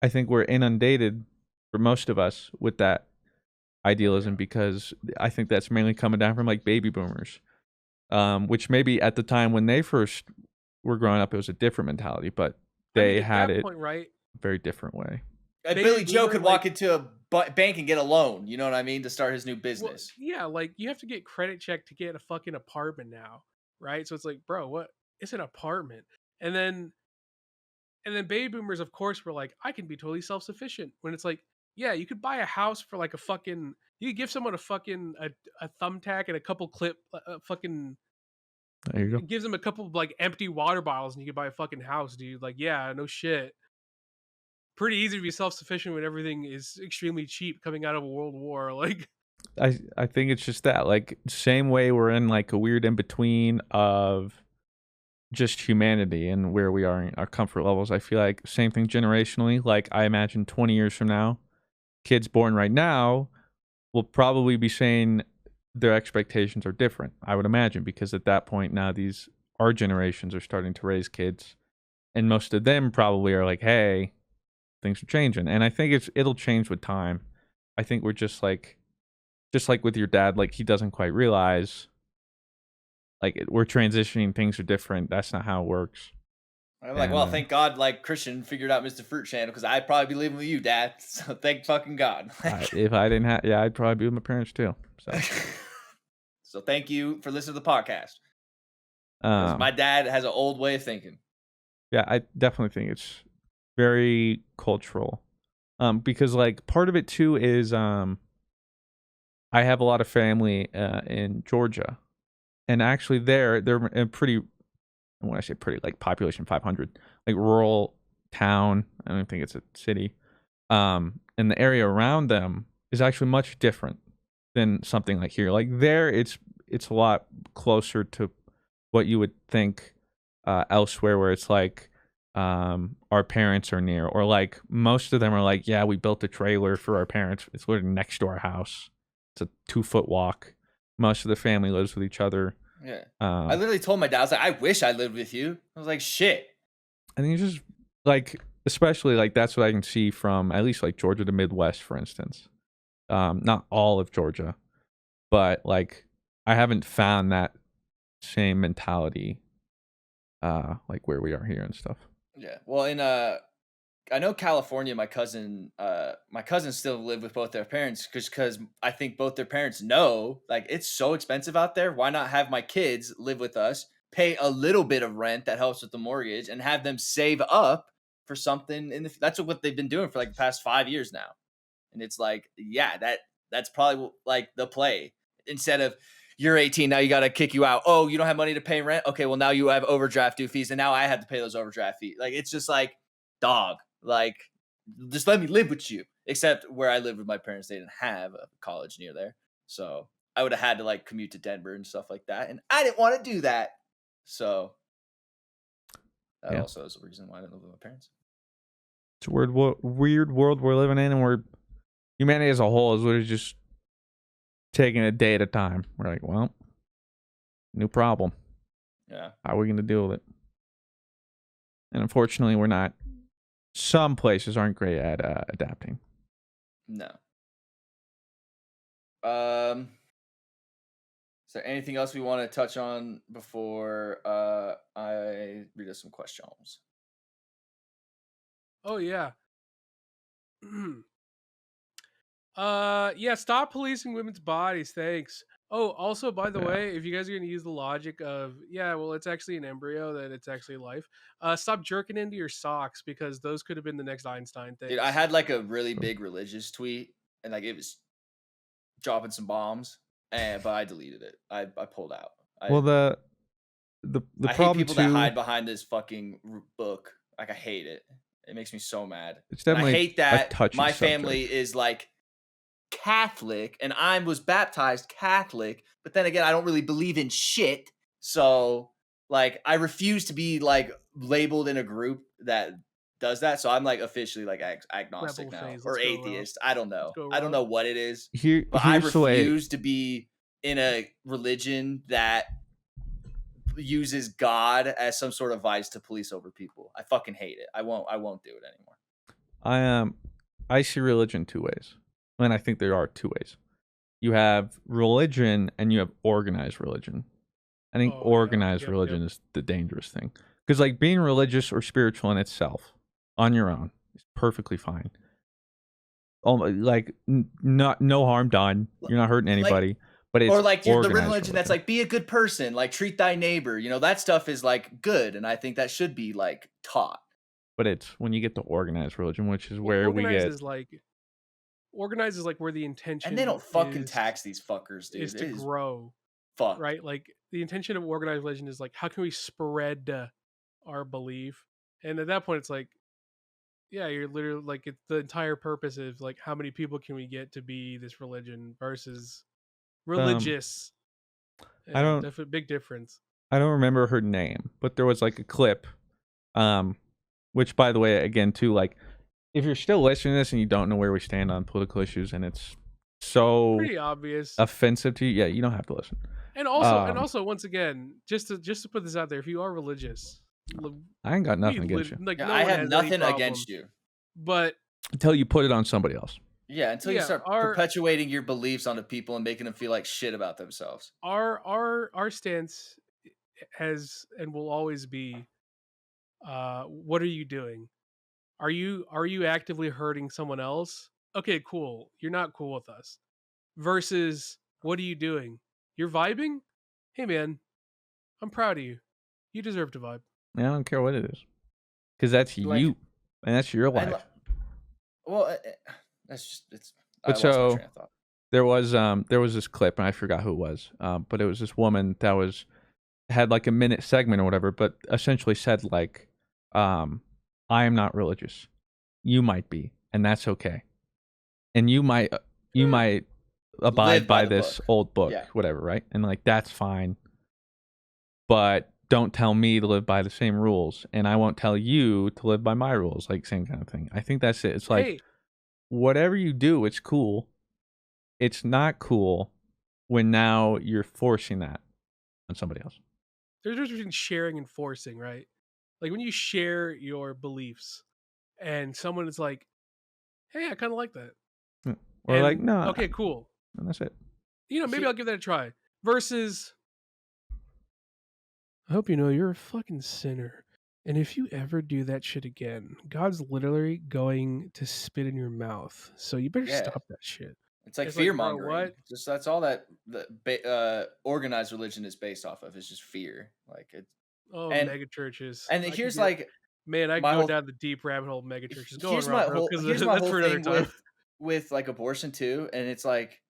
I think we're inundated for most of us with that Oh idealism yeah. because I think that's mainly coming down from like baby boomers. Which maybe at the time when they first were growing up, it was a different mentality, but I mean, they at had that it point, right? a very different way. Baby Billy Joe boomer, could like, walk into a bank and get a loan. You know what I mean, to start his new well, business. yeah, like you have to get credit check to get a fucking apartment now, right? So it's like, bro, what? It's an apartment, and then baby boomers, of course, were like, I can be totally self sufficient. When it's like, yeah, you could buy a house for like a fucking, you could give someone a fucking a thumbtack and a couple clip, fucking There you go. it gives them a couple of like empty water bottles and you could buy a fucking house, dude. Like, yeah, no shit. Pretty easy to be self sufficient when everything is extremely cheap coming out of a world war. Like, I think it's just that like same way we're in like a weird in between of just humanity and where we are in our comfort levels. I feel like same thing generationally. Like I imagine 20 years from now, kids born right now will probably be saying their expectations are different. I would imagine because at that point now these our generations are starting to raise kids, and most of them probably are like, "Hey, things are changing," and I think it'll change with time. I think we're just like with your dad, like he doesn't quite realize like we're transitioning, things are different. That's not how it works. I'm like, And well, thank God, like Christian figured out Mr. Fruit Channel because I'd probably be living with you, Dad. So thank fucking God. if I didn't have, yeah, I'd probably be with my parents too. So, So thank you for listening to the podcast because um, my dad has an old way of thinking. yeah, I definitely think it's very cultural. Because like part of it too is I have a lot of family in Georgia, and actually they're a pretty, when I say pretty, like population 500, like rural town. I don't think it's a city. And the area around them is actually much different than something like here. Like there, it's a lot closer to what you would think elsewhere, where it's like our parents are near, or like most of them are like, yeah, we built a trailer for our parents. It's literally next to our house. It's a 2 foot walk. Most of the family lives with each other. Yeah. I Um, literally told my dad, I was like, I wish I lived with you. I was like, shit. I think it's just like, especially like that's what I can see from at least like Georgia to Midwest, for instance. Not all of Georgia, but like I haven't found that same mentality, like where we are here and stuff. Yeah. Well, in I know California, my cousins still live with both their parents because I think both their parents know like it's so expensive out there. Why not have my kids live with us, pay a little bit of rent that helps with the mortgage, and have them save up for something in the that's what they've been doing for like the past 5 years now. And it's like, yeah, that's probably like the play. Instead of you're 18 now, you got to kick you out. Oh, you don't have money to pay rent. Okay, well now you have overdraft due fees, and now I have to pay those overdraft fees. Like it's just like, dog, like just let me live with you. Except where I lived with my parents, they didn't have a college near there, so I would have had to like commute to Denver and stuff like that, and I didn't want to do that. So that Yeah, also is a reason why I didn't live with my parents. it's a weird world we're living in, and we're humanity as a whole is literally just taking a day at a time. We're like, well, new problem. Yeah. How are we going to deal with it? And unfortunately, we're not. Some places aren't great at adapting. No. Um. Is there anything else we want to touch on before I read us some questions? oh yeah. Yeah, stop policing women's bodies. Thanks. Oh, also, by the Yeah. way, if you guys are gonna use the logic of, yeah, well, it's actually an embryo, that it's actually life. Stop jerking into your socks, because those could have been the next Einstein Dude, I things. had like a really big religious tweet, and like it was dropping some bombs, and but I deleted it. I pulled out. Well, I the I hate problem people that too. hide behind this fucking book. Like I hate it. It makes me so mad. It's And I definitely hate a that touchy my family subject. is like Catholic and I was baptized Catholic, but then again I don't really believe in shit. So like I refuse to be like labeled in a group that does that. So I'm like officially like agnostic Rebel now phase. or Let's go, Rob. atheist. I don't Let's know. go, I don't Rob. know what it is, but I Here's the way. refuse to be in a religion that uses God as some sort of vice to police over people. I fucking hate it. I won't do it anymore. I see religion two ways, and I think there are two ways. You have religion and you have organized religion. I think Oh yeah. organized Yep. religion is the dangerous thing, because like being religious or spiritual in itself on your own is perfectly fine. Oh, like not no harm done. You're not hurting Like anybody, but it's or like you're the organized religion that's religion. like be a good person, like treat thy neighbor. You know, that stuff is like good, and I think that should be like taught. But it's when you get to organized religion, which is Well, where we get. organized is like where the And they intention don't fucking tax these fuckers, dude. is It to is grow, fucked. right? Like the intention of organized religion is like, how can we spread our belief? And at that point, it's like, yeah, you're literally like, it's the entire purpose of like, how many people can we get to be this religion versus Um, religious? I Yeah, don't definitely big difference. I don't remember her name, but there was like a clip, um, which by the way, again too, like if you're still listening to this and you don't know where we stand on political issues and it's so Pretty obvious. offensive to you, yeah, you don't have to listen. And also, once again, just to put this out there, if you are religious, I ain't got nothing against you like Yeah, no I one have has any nothing problem. against you. But until you put it on somebody else. Yeah, until you yeah, start perpetuating your beliefs onto people and making them feel like shit about themselves. our stance has and will always be, what are you doing? Are you actively hurting someone else? Okay, cool. You're not cool with us. Versus, what are you doing? You're vibing? Hey man, I'm proud of you. You deserve to vibe. I don't care what it is, because that's Like, you and that's your and life. well, that's just it's. I But lost my so train of thought. there was this clip and I forgot who it was, but it was this woman that had like a minute segment or whatever, but essentially said like, I am not religious. You might be, and that's okay. And you might abide Live by by the this book. old book, Yeah. whatever, right? And like that's fine. But don't tell me to live by the same rules, and I won't tell you to live by my rules, like same kind of thing. I think that's it. It's like Hey, whatever you do, it's cool. It's not cool when now you're forcing that on somebody else. there's a difference between sharing and forcing, right? Like when you share your beliefs and someone is like, hey, I kind of like that. Or like, And no, okay, cool. and that's it. Maybe He- I'll give that a try. Versus, I hope you know you're a fucking sinner. And if you ever do that shit again, God's literally going to spit in your mouth. So you better Yeah. stop that shit. It's like It's like, fear bro, mongering. what? Just that's all that the organized religion is based off of. It's just fear. Like it's Oh, and mega churches. and here's like Man, I my could go whole down the deep rabbit hole of mega churches. Go on, here's my Rob, bro, whole because here's my that's whole for another thing time. with like abortion too, and it's like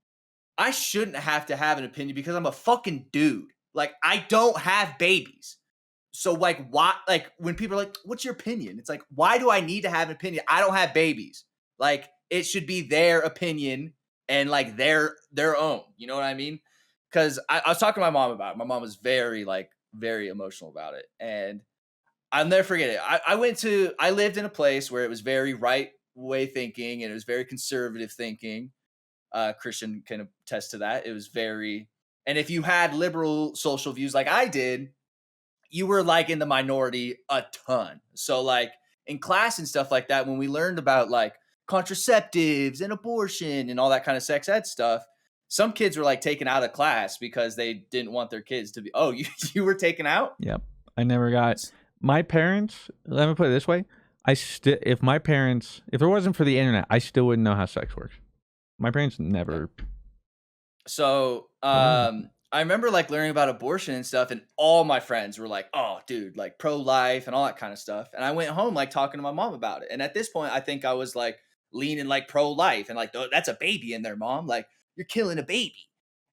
I shouldn't have to have an opinion because I'm a fucking dude. Like I don't have babies. So like why like when people are like, what's your opinion? It's like, why do I need to have an opinion? I don't have babies. Like it should be their opinion and like their own. You know what I mean? Because I was talking to my mom about it. My mom was very emotional about it. And I'll never forget it. I lived in a place where it was very right way thinking and it was very conservative thinking. Christian can attest to that. It was very, and if you had liberal social views like I did, you were like in the minority a ton. So like in class and stuff like that, when we learned about like contraceptives and abortion and all that kind of sex ed stuff, some kids were like taken out of class because they didn't want their kids to be, oh, you were taken out? Yep. I never got my parents. Let me put it this way: if it wasn't for the internet, I still wouldn't know how sex works. My parents never. So, I remember like learning about abortion and stuff, and all my friends were like, "Oh, dude, like pro-life and all that kind of stuff." And I went home like talking to my mom about it. And at this point, I think I was like leaning like pro-life and like, "Oh, that's a baby in there, mom. Like, you're killing a baby."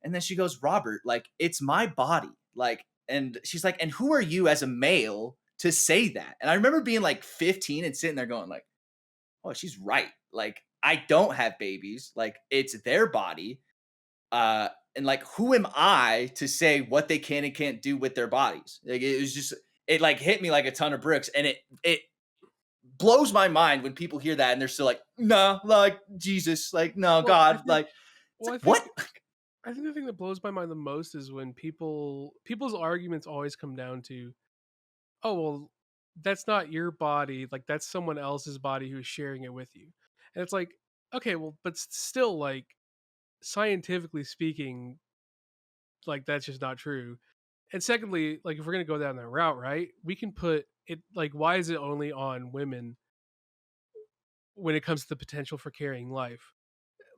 And then she goes, "Robert, like it's my body." Like, and she's like, "And who are you as a male to say that?" And I remember being like 15 and sitting there going like, "Oh, she's right. Like, I don't have babies. Like, it's their body." And like, who am I to say what they can and can't do with their bodies? Like, it was just, it like hit me like a ton of bricks, and it blows my mind when people hear that and they're still like, no, like Jesus, like no, Well, I God, think. like it's Well, like what? I think the thing that blows my mind the most is when people's arguments always come down to, oh well, that's not your body, like that's someone else's body who's sharing it with you. And it's like, okay, well, but still, like scientifically speaking, like that's just not true. And secondly, like if we're gonna go down that route, right, we can put it like, why is it only on women when it comes to the potential for carrying life?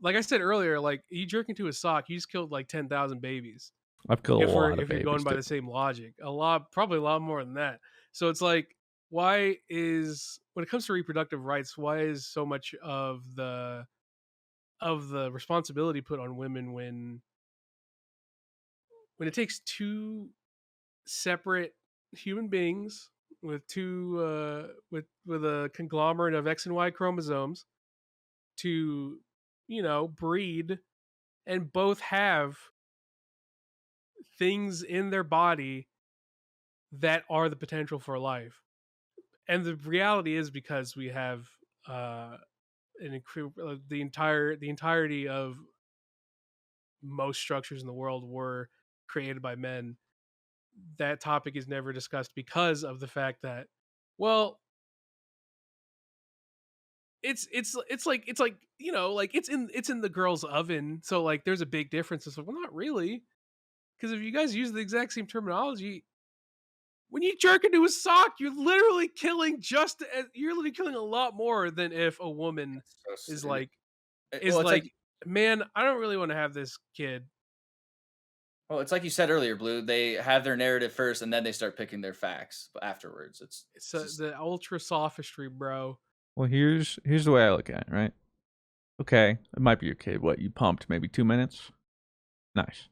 Like I said earlier, like you jerk into a sock, you just killed like 10,000 babies. I've killed a lot of If you're going babies by too. the same logic, a lot, probably a lot more than that. So it's like, why is, when it comes to reproductive rights, why is so much of the responsibility put on women when it takes two separate human beings with two with a conglomerate of X and Y chromosomes to, breed and both have things in their body that are the potential for life. And the reality is, because we have uh the entirety of most structures in the world were created by men, that topic is never discussed because of the fact that, well, it's like, like it's in the girl's oven, so like there's a big difference. It's like, well, not really, because if you guys use the exact same terminology, when you jerk into a sock, you're literally killing a lot more than if a woman So, is like well, is it's like, like, man, I don't really want to have this kid. well, it's like you said earlier, Blue. They have their narrative first, and then they start picking their facts. But afterwards, It's it's just the ultra sophistry, bro. Well, here's the way I look at it, right? Okay, it might be your kid. What, you pumped maybe 2 minutes? Nice.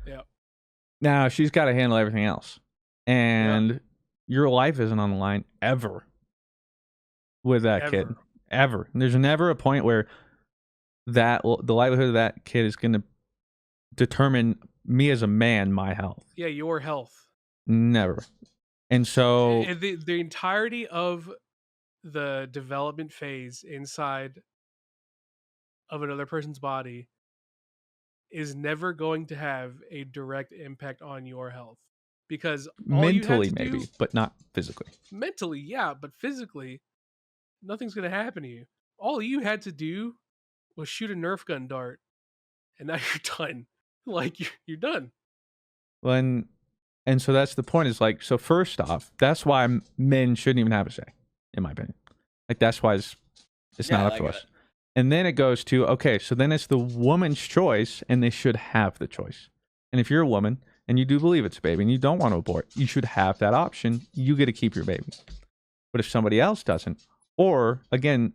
Yeah, Now she's got to handle everything else, yeah, and your life isn't on the line ever with that kid, ever. ever. There's never a point where the livelihood of that kid is going to determine me as a man, my health. Yeah, your health. Never. And so The entirety of the development phase inside of another person's body is never going to have a direct impact on your health, because all you had mentally to do, maybe, but not physically. mentally, yeah, but physically, nothing's going to happen to you. All you had to do was shoot a Nerf gun dart, and now you're done. Like you're done. When and so that's the point, is like, so first off, that's why men shouldn't even have a say, in my opinion. Like that's why it's yeah, not up like to us. And then it goes to, okay, so then it's the woman's choice, and they should have the choice. And if you're a woman and you do believe it's a baby and you don't want to abort, you should have that option. You get to keep your baby. But if somebody else doesn't, or again,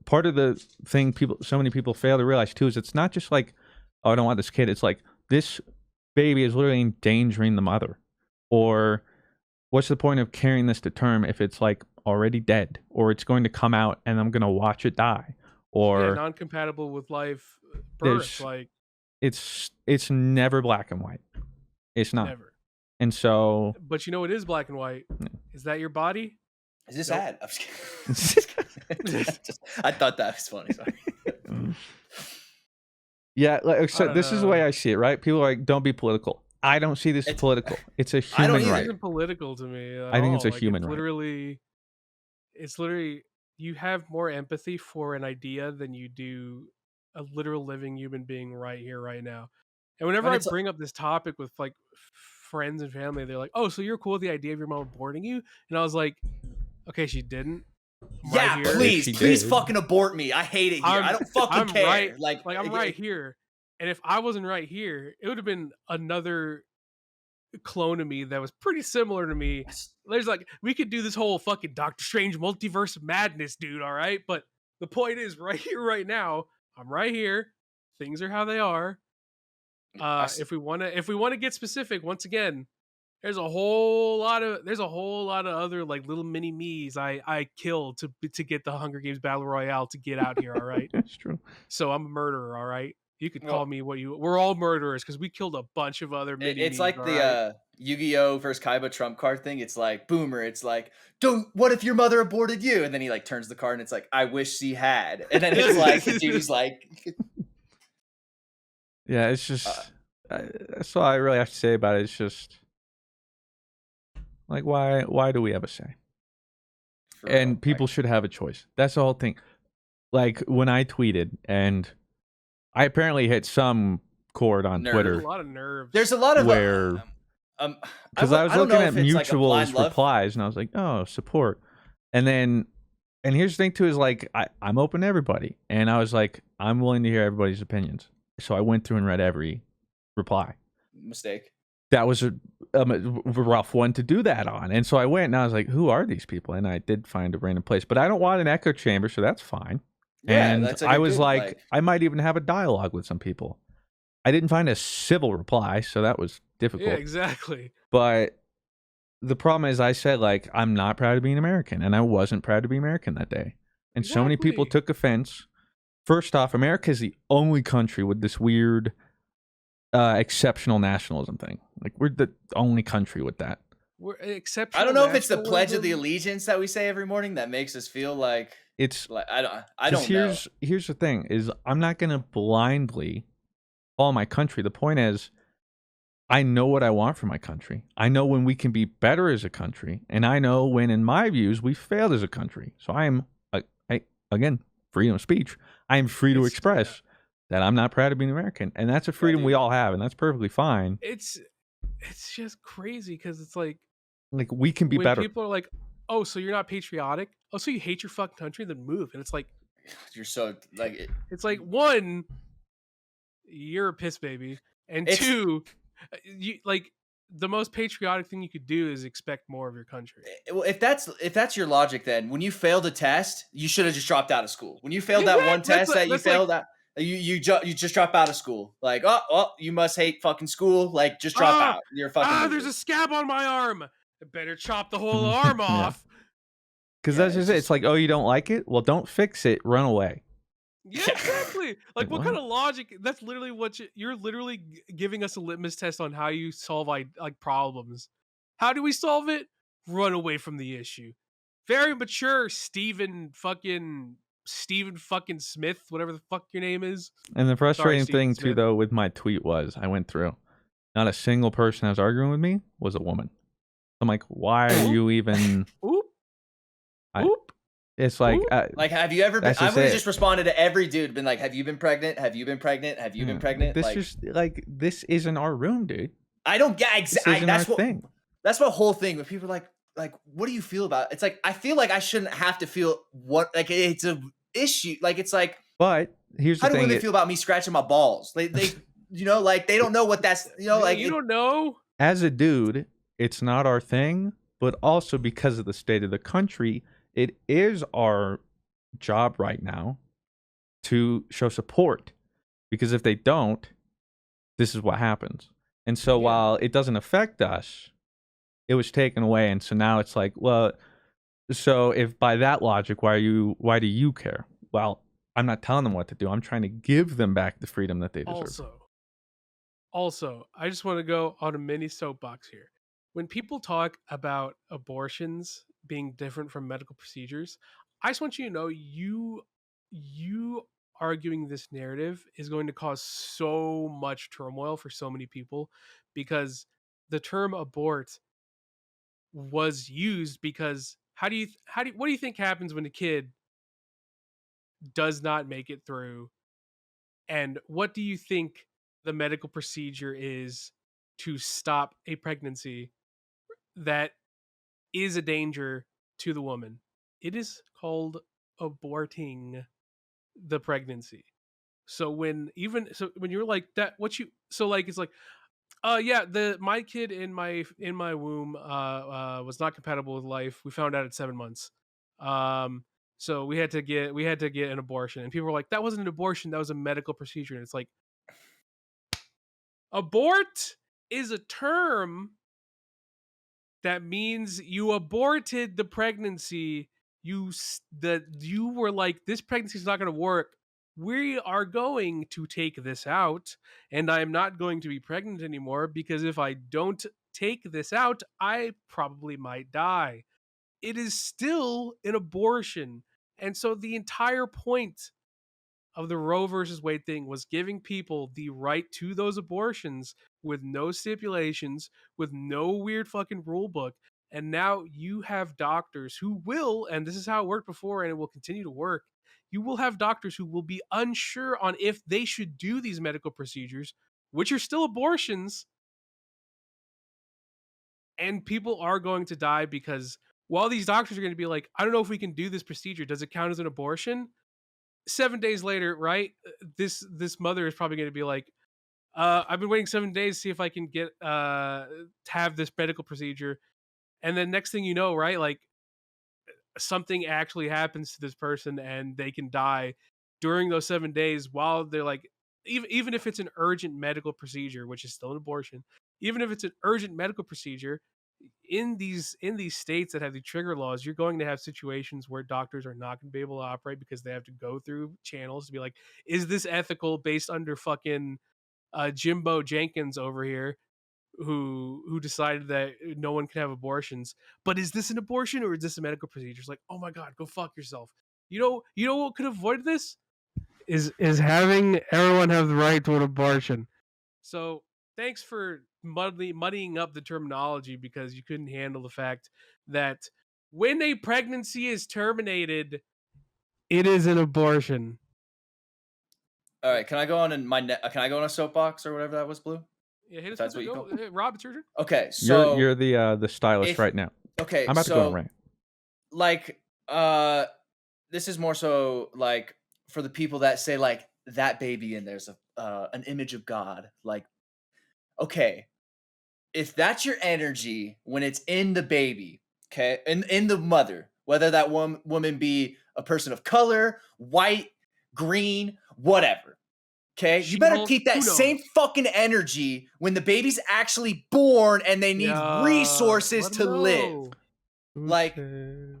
part of the thing so many people fail to realize too, is it's not just like, oh, I don't want this kid. It's like, this baby is literally endangering the mother. Or what's the point of carrying this to term if it's like already dead, or it's going to come out and I'm going to watch it die? Or Yeah, non-compatible with life birth, there's like it's never black and white. It's not. never. And so But it is black and white. Is that your body? is this Nope. ad? I'm just kidding. I thought that was funny. Sorry. yeah, like, so don't this is the know. way I see it, right? People are like, don't be political. I don't see this as political. It's a I don't human either. right. It isn't political to me at I think it's all. a Like, human right. it's literally, you have more empathy for an idea than you do a literal living human being right here, right now. And whenever When I it's bring up this topic with like friends and family, they're like, "Oh, so you're cool with the idea of your mom aborting you?" And I was like, "Okay, she didn't. I'm yeah, right here. If please, she please did. fucking abort me. I hate it here. I don't fucking I'm care. right. Like I'm right here." And if I wasn't right here, it would have been another clone of me that was pretty similar to me. There's like, we could do this whole fucking Doctor Strange multiverse madness, dude. All right. But the point is, right here, right now, I'm right here. Things are how they are. If we want to get specific, once again, there's a whole lot of other like little mini me's I killed to get the Hunger Games Battle Royale to get out here. All right. That's true. So I'm a murderer. All right. You could Well, call me we're all murderers because we killed a bunch of other mini it's me's. like All the right. Yu-Gi-Oh versus Kaiba trump card thing. It's like Boomer. It's like, don't. What if your mother aborted you? And then he like turns the card, and it's like, I wish she had. And then it's like the dude's like, Yeah, it's just that's all I really have to say about it. It's just like why do we have a say? for real, And people should have a choice. That's the whole thing. Like when I tweeted, and I apparently hit some chord on Nerd. There's Twitter a lot of nerves. There's a lot of where because I was don't know looking at if it's like a blind Mutual's love. replies, and I was like, oh, support. And here's the thing too, is like I'm open to everybody, and I was like, I'm willing to hear everybody's opinions. So I went through and read every reply. Mistake. That was a rough one to do that on. And so I went and I was like, who are these people? And I did find a random place, but I don't want an echo chamber, so that's fine. Yeah, And that's like I a was good, like, I might even have a dialogue with some people. I didn't find a civil reply, so that was difficult. Yeah, exactly. But the problem is, I said, like, I'm not proud of being American, and I wasn't proud to be American that day. And so many people Exactly. took offense. First off, America is the only country with this weird exceptional nationalism thing. Like, we're the only country with that. We're exceptional. I don't know if it's the Pledge of the nationalism. Allegiance that we say every morning that makes us feel like It's I don't know. here's the thing: is I'm not gonna blindly follow my country. The point is, I know what I want for my country. I know when we can be better as a country, and I know when, in my views, we failed as a country. So I am, again, freedom of speech. I am free to express that I'm not proud of being American, and that's a freedom we all have, and that's perfectly fine. It's just crazy because it's like we can be when better. people are like, "Oh, so you're not patriotic? Oh, so you hate your fucking country? Then move." And it's like, you're so like it's like, one, you're a piss baby, and It's- two, you like the most patriotic thing you could do is expect more of your country. well, if that's your logic, then when you failed a test, you should have just dropped out of school. When you failed that one test that you failed at, you just drop out of school. Like, oh, you must hate fucking school. Like, just drop out. You're fucking. There's a scab on my arm. I better chop the whole arm off. Because that's just it. It's like, oh, you don't like it? Well, don't fix it. Run away. Yeah, exactly. Like, what kind of logic? That's literally what you're literally giving us a litmus test on how you solve like problems. How do we solve it? Run away from the issue. Very mature, Steven fucking Smith, whatever the fuck your name is. And the frustrating thing Smith. too, though, with my tweet was, I went through, not a single person that was arguing with me was a woman. I'm like, why are you even? Oop. It's like, have you ever been? I would have it. just responded to every dude, been like, have you been pregnant? Have you been pregnant? Have you been pregnant? This just like this isn't our room, dude. I don't get exactly. That's our thing. That's my whole thing. When people are like, what do you feel about it? It's like, I feel like I shouldn't have to feel what, like, it's a issue. Like, it's like, but here's the thing. How do women feel about me scratching my balls? They you know, like, they don't know what that's, you know, like, you don't know. As a dude, it's not our thing, but also because of the state of the country, it is our job right now to show support, because if they don't, this is what happens. And so while it doesn't affect us, it was taken away, and so now it's like, well, so if by that logic, why do you care? Well, I'm not telling them what to do. I'm trying to give them back the freedom that they deserve. Also, I just want to go on a mini soapbox here. When people talk about abortions being different from medical procedures, I just want you to know you arguing this narrative is going to cause so much turmoil for so many people, because the term abort was used because what do you think happens when a kid does not make it through, and what do you think the medical procedure is to stop a pregnancy that is a danger to the woman? It is called aborting the pregnancy. So when you're like that, it's like, yeah, my kid in my womb was not compatible with life. We found out at 7 months. So we had to get an abortion, and people were like, that wasn't an abortion, that was a medical procedure. And it's like, abort is a term that means you aborted the pregnancy. That you were like, this pregnancy is not going to work. We are going to take this out, and I'm not going to be pregnant anymore, because if I don't take this out, I probably might die. It is still an abortion. And so the entire point of the Roe versus Wade thing was giving people the right to those abortions with no stipulations, with no weird fucking rule book. And now you have doctors who will, and this is how it worked before and it will continue to work. You will have doctors who will be unsure on if they should do these medical procedures, which are still abortions. And people are going to die because while these doctors are going to be like, I don't know if we can do this procedure, does it count as an abortion? 7 days later, right? This mother is probably going to be like, I've been waiting 7 days to see if I can get to have this medical procedure, and then next thing you know, right, like something actually happens to this person and they can die during those 7 days while they're like, even if it's an urgent medical procedure, which is still an abortion, even if it's an urgent medical procedure, in these states that have the trigger laws, you're going to have situations where doctors are not going to be able to operate because they have to go through channels to be like, is this ethical, based under fucking Jimbo Jenkins over here, who decided that no one can have abortions, but is this an abortion or is this a medical procedure? It's like, oh my god, go fuck yourself. You know what could avoid this is having everyone have the right to an abortion. So thanks for muddying up the terminology, because you couldn't handle the fact that when a pregnancy is terminated, it is an abortion. All right, can I go on can I go on a soapbox or whatever that was, Blue? Yeah, hit If us that's with what it. you Go, call. Rob, it's your turn. Okay, so You're the stylist if right now. okay, I'm about to go on so rant. like this is more so like for the people that say like that baby in there's a an image of God. Like, okay, if that's your energy when it's in the baby, okay, in the mother, whether that woman be a person of color, white, green, whatever, okay, you better She-Hulk, keep that who knows? same fucking energy when the baby's actually born and they need Yeah, resources let him to live. know. Like, if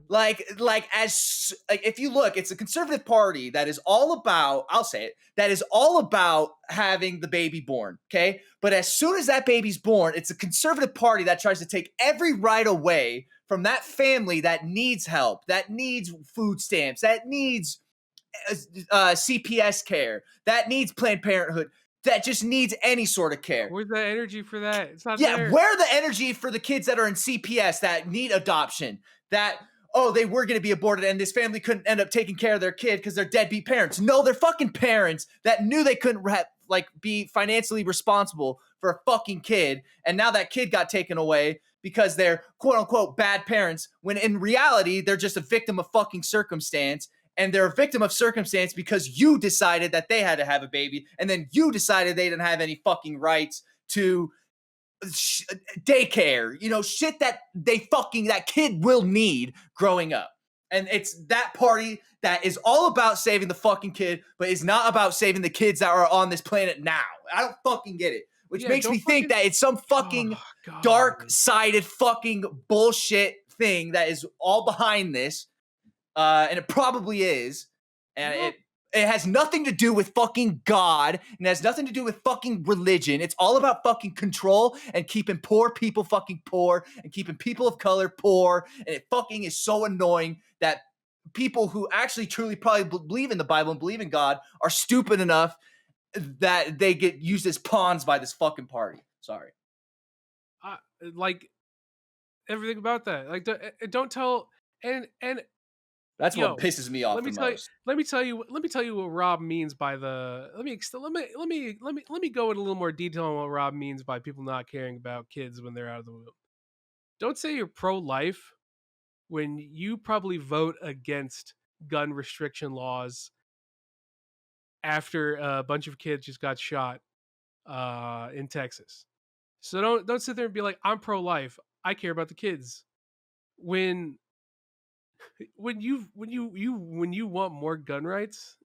you look, it's a conservative party that is all about, I'll say it, that is all about having the baby born, okay? But as soon as that baby's born, it's a conservative party that tries to take every right away from that family that needs help, that needs food stamps, that needs CPS care, that needs Planned Parenthood, that just needs any sort of care. Where's the energy for that? It's not Yeah, there. where the energy for the kids that are in CPS that need adoption, that, oh, they were going to be aborted and this family couldn't end up taking care of their kid because they're deadbeat parents. No, they're fucking parents that knew they couldn't be financially responsible for a fucking kid, and now that kid got taken away because they're quote unquote bad parents, when in reality they're just a victim of fucking circumstance. And they're a victim of circumstance because you decided that they had to have a baby, and then you decided they didn't have any fucking rights to daycare, shit that that kid will need growing up. And it's that party that is all about saving the fucking kid, but is not about saving the kids that are on this planet now. I don't fucking get it. Which Yeah, makes me think that it's some fucking dark-sided fucking bullshit thing that is all behind this. And it probably is. And it has nothing to do with fucking God, and it has nothing to do with fucking religion. It's all about fucking control and keeping poor people fucking poor and keeping people of color poor. And it fucking is so annoying that people who actually truly probably believe in the Bible and believe in God are stupid enough that they get used as pawns by this fucking party. Sorry. Like everything about that. Like, don't tell. And That's what pisses me off the most. Let me tell you what Rob means by the. Let me go in a little more detail on what Rob means by people not caring about kids when they're out of the womb. Don't say you're pro-life when you probably vote against gun restriction laws after a bunch of kids just got shot in Texas. So don't sit there and be like, I'm pro-life. I care about the kids. When you want more gun rights,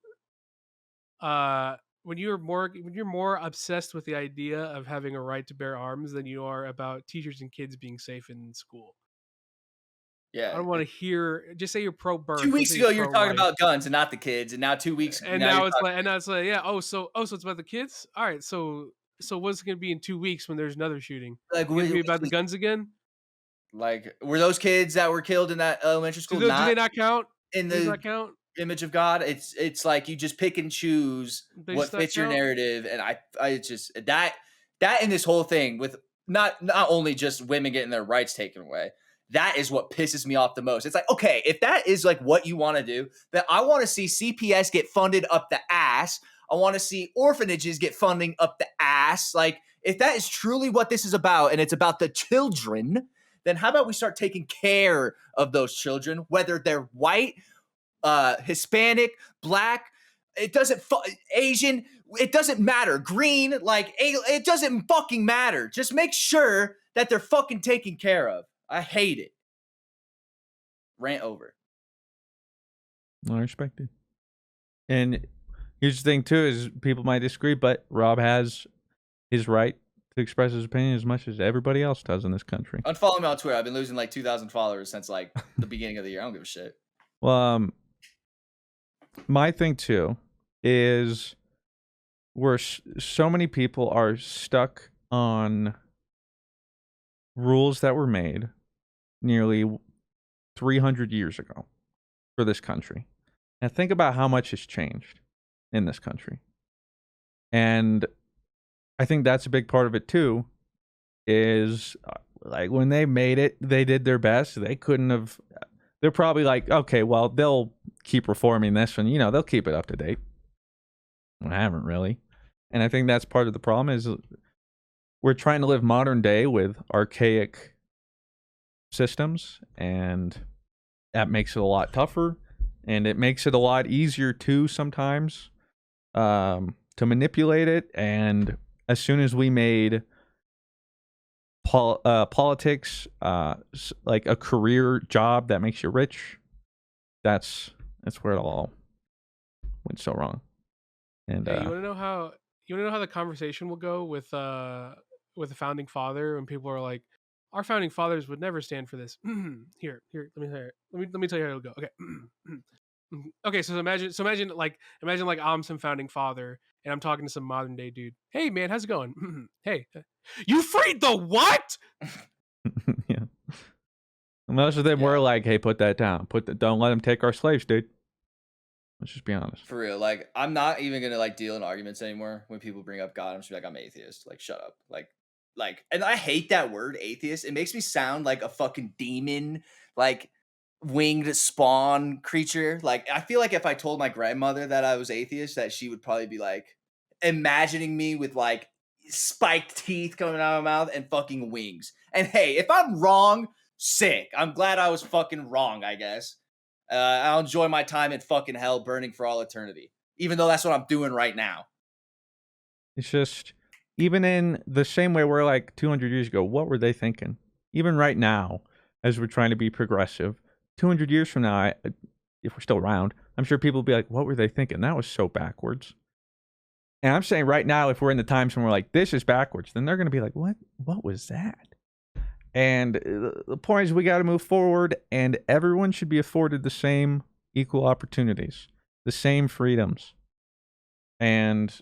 when you're more obsessed with the idea of having a right to bear arms than you are about teachers and kids being safe in school. I Yeah. don't want to hear. Just say you're pro-birth. 2 Don't weeks say ago, you're you were talking pro-life. about guns and not the kids, and now 2 weeks And now you're now it's like, yeah. So it's about the kids. All right. So what's it gonna be in 2 weeks when there's another shooting? like, It's gonna be about the guns again. were those kids that were killed in that elementary school Do they not not count? in Do these the not count? image of God? It's like you just pick and choose They what just not fits your count. narrative, and I it's just that in this whole thing with not only just women getting their rights taken away. That is what pisses me off the most. It's like, okay, if that is like what you want to do, then I want to see CPS get funded up the ass. I want to see orphanages get funding up the ass. Like, if that is truly what this is about, and it's about the children, then how about we start taking care of those children, whether they're white, Hispanic, black, it doesn't Asian, it doesn't matter. Green, like it doesn't fucking matter. Just make sure that they're fucking taken care of. I hate it. Rant over. I respect it. And here's the thing too: is people might disagree, but Rob has his right to express his opinion as much as everybody else does in this country. Unfollow me on Twitter. I've been losing like 2,000 followers since like the beginning of the year. I don't give a shit. Well, my thing too is where so many people are stuck on rules that were made nearly 300 years ago for this country. And think about how much has changed in this country. And I think that's a big part of it too, is like when they made it, they did their best. They couldn't have, they're probably like, okay, well, they'll keep reforming this one. You know, they'll keep it up to date. I haven't really. And I think that's part of the problem is we're trying to live modern day with archaic systems, and that makes it a lot tougher, and it makes it a lot easier too sometimes to manipulate it. And as soon as we made politics like a career job that makes you rich, that's where it all went so wrong. And Hey, you want to know how the conversation will go with the founding father when people are like, our founding fathers would never stand for this. Here, let me tell you how it'll go. Okay. Okay, so imagine like I'm some founding father and I'm talking to some modern day dude. Hey man, how's it going? Hey, you freed the what? yeah. Most of them were like, hey, put that down. Don't let them take our slaves, dude. Let's just be honest. For real. Like, I'm not even gonna like deal in arguments anymore when people bring up God. I'm just like, I'm atheist. Like, shut up. Like, and I hate that word atheist. It makes me sound like a fucking demon, like winged spawn creature. Like, I feel like if I told my grandmother that I was atheist, that she would probably be like imagining me with like spiked teeth coming out of my mouth and fucking wings. And hey, if I'm wrong, sick. I'm glad I was fucking wrong, I guess. I'll enjoy my time in fucking hell burning for all eternity. Even though that's what I'm doing right now. It's just, even in the same way we're like 200 years ago, what were they thinking? Even right now, as we're trying to be progressive, 200 years from now, if we're still around, I'm sure people will be like, what were they thinking? That was so backwards. And I'm saying right now, if we're in the times when we're like, this is backwards, then they're going to be like, what was that? And the point is we got to move forward, and everyone should be afforded the same equal opportunities, the same freedoms. And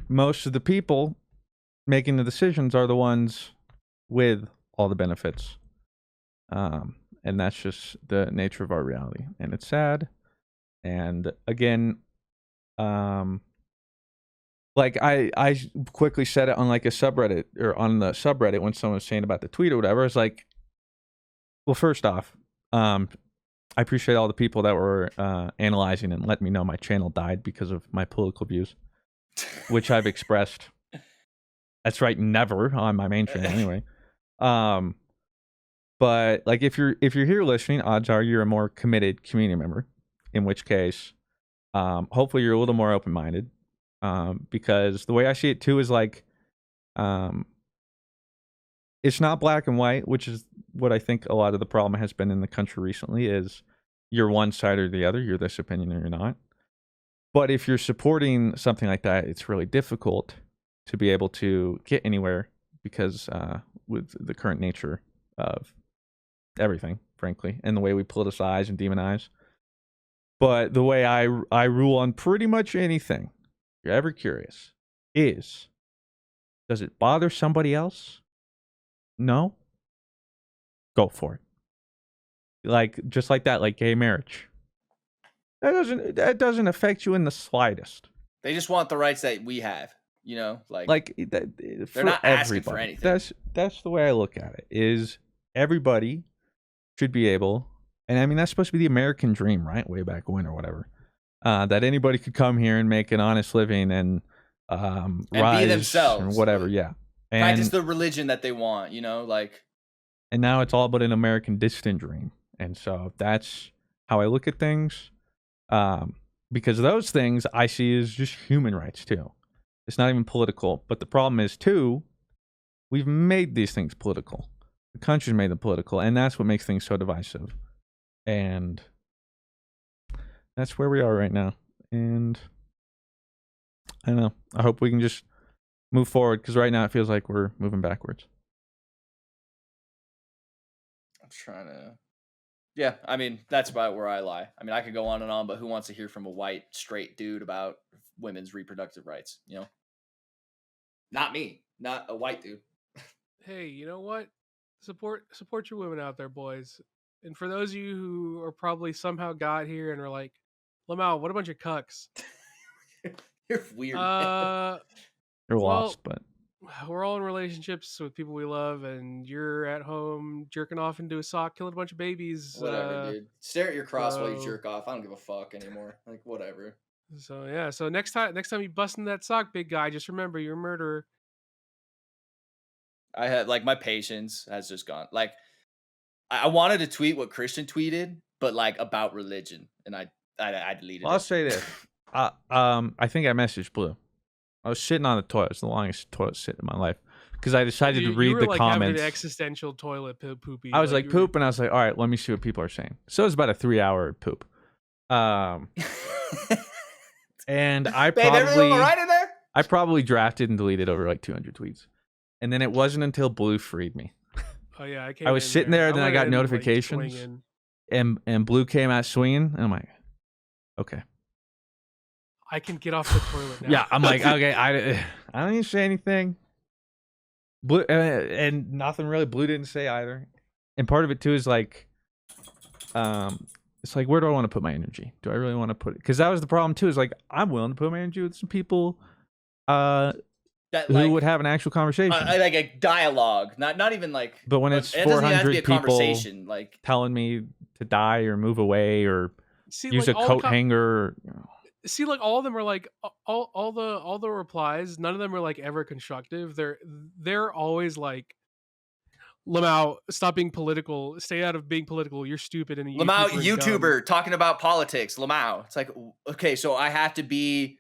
most of the people making the decisions are the ones with all the benefits. And that's just the nature of our reality. And it's sad. And again, like I quickly said it on like a subreddit or on the subreddit when someone was saying about the tweet or whatever. It's like, well, first off, I appreciate all the people that were analyzing and letting me know my channel died because of my political views, which I've expressed. That's right, never on my main channel anyway. But like if you're here listening, odds are you're a more committed community member, in which case Hopefully you're a little more open-minded, because the way I see it too is like, it's not black and white, which is what I think a lot of the problem has been in the country recently, is you're one side or the other, you're this opinion or you're not. But if you're supporting something like that, it's really difficult to be able to get anywhere, because with the current nature of everything, frankly, and the way we politicize and demonize. But the way I rule on pretty much anything, if you're ever curious, is, does it bother somebody else? No? Go for it. Like, just like that, like gay marriage. That doesn't affect you in the slightest. They just want the rights that we have, Like they're not asking for anything. That's the way I look at it, is everybody should be able, and I mean, that's supposed to be the American dream, right? Way back when or whatever. That anybody could come here and make an honest living and rise be themselves. or whatever, yeah. And practice the religion that they want, And now it's all but an American distant dream. And so that's how I look at things. Because those things I see as just human rights too. It's not even political. But the problem is too, we've made these things political. The country's made them political, and that's what makes things so divisive. And that's where we are right now. And I don't know. I hope we can just move forward, because right now it feels like we're moving backwards. I'm trying to... Yeah, I mean, that's about where I lie. I mean, I could go on and on, but who wants to hear from a white, straight dude about women's reproductive rights, Not me. Not a white dude. Hey, you know what? Support your women out there, boys. And for those of you who are probably somehow got here and are like, Lamau, what a bunch of cucks. You're weird. You're lost, but we're all in relationships with people we love, and you're at home jerking off into a sock, killing a bunch of babies. Whatever, dude. Stare at your cross while you jerk off. I don't give a fuck anymore. Like, whatever. So yeah. So next time you bust in that sock, big guy, just remember you're a murderer. I had my patience has just gone. Like, I wanted to tweet what Christian tweeted, but about religion, and I deleted it. I'll say this. I think I messaged Blue. I was sitting on the toilet. It's the longest toilet sit in my life, because I decided to read the comments. Having an existential toilet poopy. I was poop, and I was like, all right, let me see what people are saying. So it was about a 3-hour poop. And I probably drafted and deleted over 200 tweets. And then it wasn't until Blue freed me. Oh yeah, I was sitting there, and then I got notifications, and Blue came out swinging, and I'm like, okay. I can get off the toilet now. Yeah, I'm like, okay, I don't even say anything. Blue, and nothing really. Blue didn't say either. And part of it too is it's like, where do I want to put my energy? Do I really want to put it? Because that was the problem too. Is I'm willing to put my energy with some people who would have an actual conversation, like a dialogue, not even But when it's 400 people telling me to die or move away or use a coat hanger. See, all of them are all the replies. None of them are ever constructive. They're always Lamau, stop being political. Stay out of being political. You're stupid. And Lamau, YouTuber talking about politics. Lamau, it's like, okay, so I have to be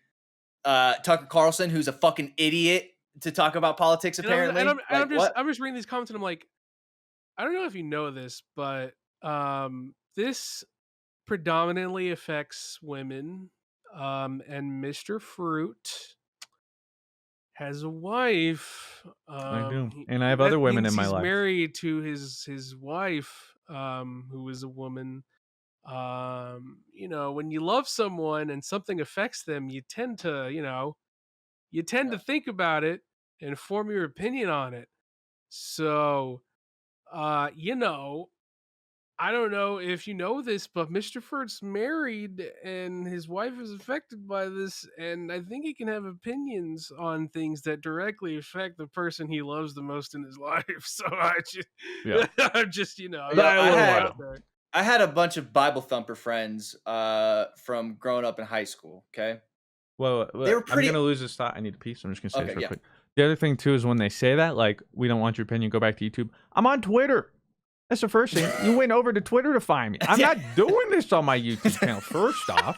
Tucker Carlson, who's a fucking idiot, to talk about politics. Apparently, I'm just reading these comments, and I'm like, I don't know if you know this, but this predominantly affects women. And Mr. Fruit has a wife. I do, and I have other women in my life. He's married to his wife, who is a woman. When you love someone and something affects them, you tend to, to think about it and form your opinion on it. So, I don't know if you know this, but Mr. Furt's married and his wife is affected by this, and I think he can have opinions on things that directly affect the person he loves the most in his life. So I'm just I had a bunch of Bible thumper friends from growing up in high school. Okay. Well, they were pretty... I'm gonna lose this thought. I need to pee, so I'm just gonna say this real quick. The other thing too is when they say that, we don't want your opinion, go back to YouTube. I'm on Twitter. That's the first thing. You went over to Twitter to find me. I'm not doing this on my YouTube channel, first off.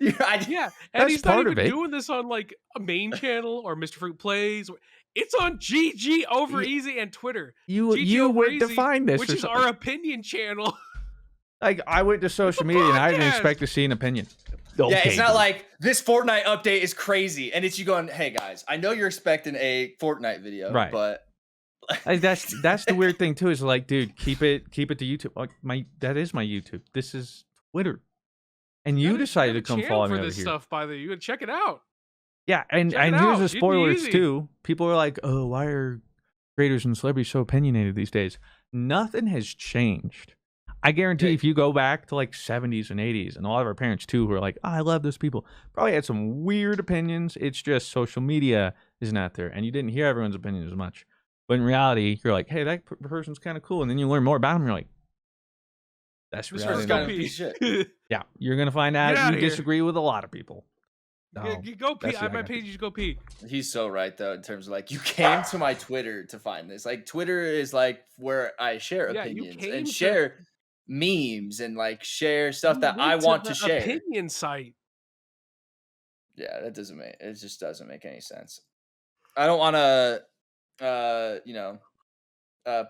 Yeah, and That's he's not part of even it. doing this on like a main channel or Mr. Fruit Plays. It's on GG Over You- Easy and Twitter. You GG Over would Easy, define this which or is something. our opinion channel. Like I went to It's social a media and I didn't podcast. expect to see an opinion. Yeah, it's Okay, not dude. like this Fortnite update is crazy, and it's you going, "Hey guys, I know you're expecting a Fortnite video, Right. but Like, that's the weird thing too. Is like, dude, keep it to YouTube. Like that is my YouTube. This is Twitter, and you decided to come follow me for over this here. stuff. By the way, you would check it out. Yeah, and Check it here's out. the It'd be spoilers easy. too. People are like, oh, why are creators and celebrities so opinionated these days? Nothing has changed. I guarantee Yeah. if you go back to like 70s and 80s, and a lot of our parents too, who are like, oh, I love those people, probably had some weird opinions. It's just social media isn't out there, and you didn't hear everyone's opinion as much. But in reality, you're like, hey, that person's kind of cool, and then you learn more about them. You're like, that's This reality. person's kind go of pee. piece of shit. Yeah, you're gonna find Get out outta you here. disagree with a lot of people. So, Go pee. that's I what I my got. page. You should go pee. He's so right though in terms of like you came to my Twitter to find this. Like Twitter is like where I share Yeah, you opinions came and to- share memes and like share stuff You that I went want the to share. Opinion site. Yeah, that doesn't make it just doesn't make any sense. I don't want to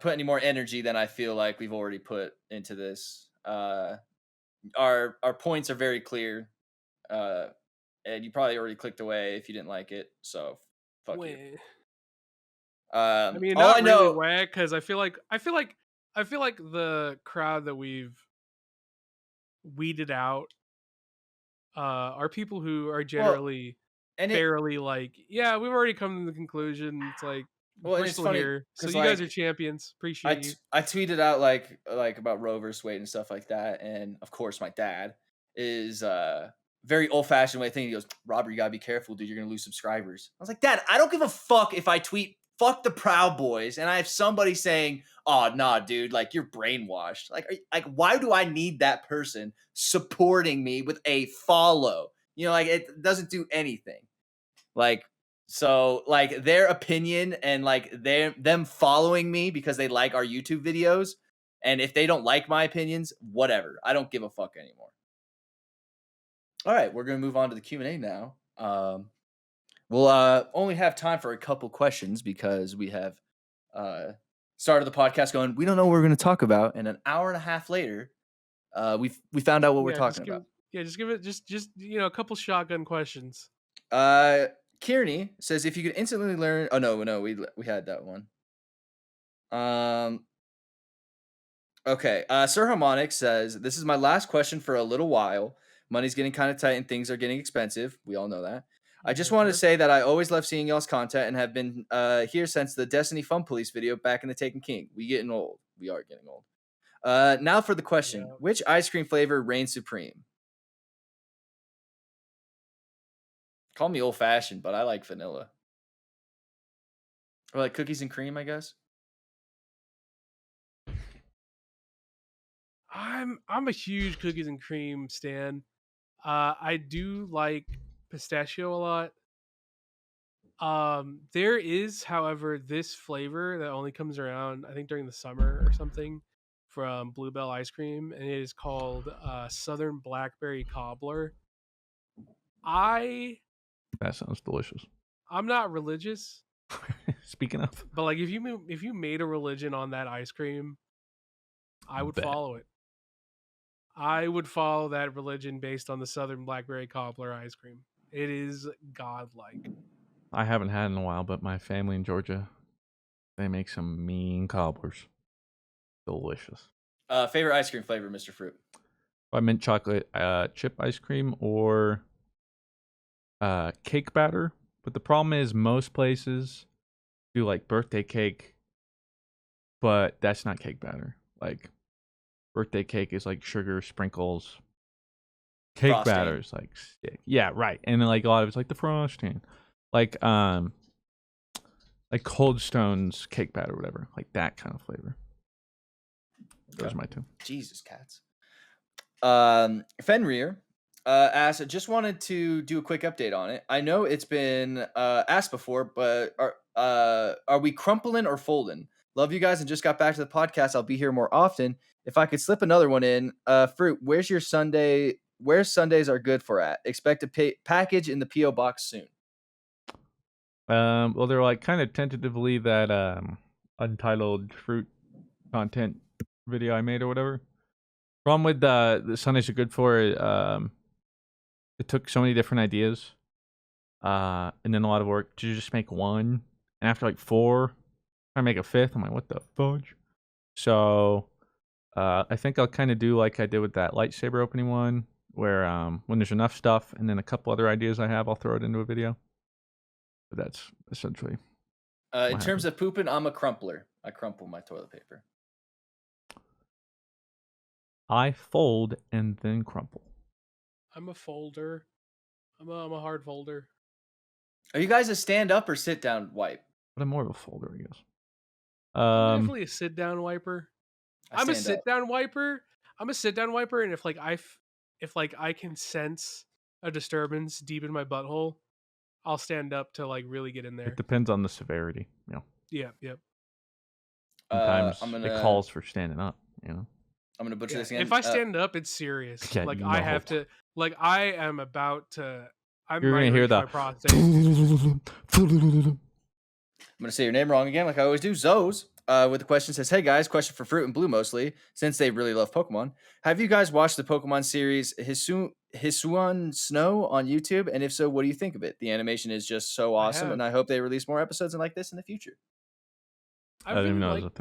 put any more energy than I feel like we've already put into this. Our points are very clear. And you probably already clicked away if you didn't like it. So fuck you. I mean, All not I know, really whack because I feel like the crowd that we've weeded out are people who are generally and fairly like, yeah, we've already come to the conclusion. It's like and we're it's still funny here, so 'cause, you guys like, are champions. Appreciate you. I tweeted out like about Roe versus Wade and stuff like that, and of course my dad is very old fashioned way of thinking. He goes, Robert, you gotta be careful, dude. You're gonna lose subscribers. I was like, Dad, I don't give a fuck if I tweet fuck the Proud Boys and I have somebody saying, oh nah, dude, like you're brainwashed. Like why do I need that person supporting me with a follow? You know, like it doesn't do anything. Like so like their opinion and like them following me because they like our YouTube videos, and if they don't like my opinions, whatever. I don't give a fuck anymore. All right, we're gonna move on to the Q&A now. We'll only have time for a couple questions because we have started the podcast going, we don't know what we're gonna talk about, and an hour and a half later, we found out what we're talking about. Just give it just a couple shotgun questions. Kearney says if you could instantly learn. Oh no, we had that one. Okay. Sir Harmonic says this is my last question for a little while. Money's getting kind of tight and things are getting expensive. We all know that. I just wanted to say that I always love seeing y'all's content and have been here since the Destiny Fun Police video back in the Taken King. We getting old. We are getting old. Now for the question: which ice cream flavor reigns supreme? Call me old fashioned, but I like vanilla. Or like cookies and cream, I guess. I'm a huge cookies and cream stan. I do like pistachio a lot. There is, however, this flavor that only comes around, I think, during the summer or something, from Bluebell Ice Cream, and it is called Southern Blackberry Cobbler. That sounds delicious. I'm not religious, Speaking of, but like if you made a religion on that ice cream, I would follow it. I would follow that religion based on the Southern Blackberry Cobbler ice cream. It is godlike. I haven't had in a while, but my family in Georgia, they make some mean cobblers. Delicious. Favorite ice cream flavor, Mr. Fruit? I mint chocolate chip ice cream or cake batter. But the problem is most places do like birthday cake, but that's not cake batter. Like birthday cake is like sugar sprinkles. Cake Frosting. batter is like stick. Yeah, right. And then like a lot of it's like the frosting. Like Cold Stone's cake batter or whatever. Like that kind of flavor. Those are my two. Jesus, cats. Fenrir asked, just wanted to do a quick update on it. I know it's been asked before, but are we crumpling or folding? Love you guys and just got back to the podcast. I'll be here more often. If I could slip another one in, Fruit, where's your Sunday where Sundays are good for at. Expect a package in the P.O. box soon. Well, they're like kind of tentatively that untitled fruit content video I made or whatever. Problem with the Sundays are good for it. It took so many different ideas, and then a lot of work to just make one. And after like 4, I make a 5th. I'm like, what the fudge? So, I think I'll kind of do like I did with that lightsaber opening one, where when there's enough stuff and then a couple other ideas I have, I'll throw it into a video. But that's essentially. In terms of pooping, I'm a crumpler. I crumple my toilet paper. I fold and then crumple. I'm a folder. I'm a hard folder. Are you guys a stand up or sit down wipe? But I'm more of a folder, I guess. I'm definitely a sit down wiper. I'm a stand sit up. down wiper. I'm a sit down wiper, and if I can sense a disturbance deep in my butthole, I'll stand up to like really get in there. It depends on the severity, you know. Yeah, yep. Sometimes it calls for standing up, you know. I'm gonna butcher this again. If I stand up, it's serious. Yeah, like no. I have to. Like I am about to. You're gonna hear the. I'm gonna say your name wrong again, like I always do. Zoes with the question says, "Hey guys, question for Fruit and Blue mostly, since they really love Pokemon. Have you guys watched the Pokemon series Hisuian Snow on YouTube? And if so, what do you think of it? The animation is just so awesome, and I hope they release more episodes like this in the future." I really like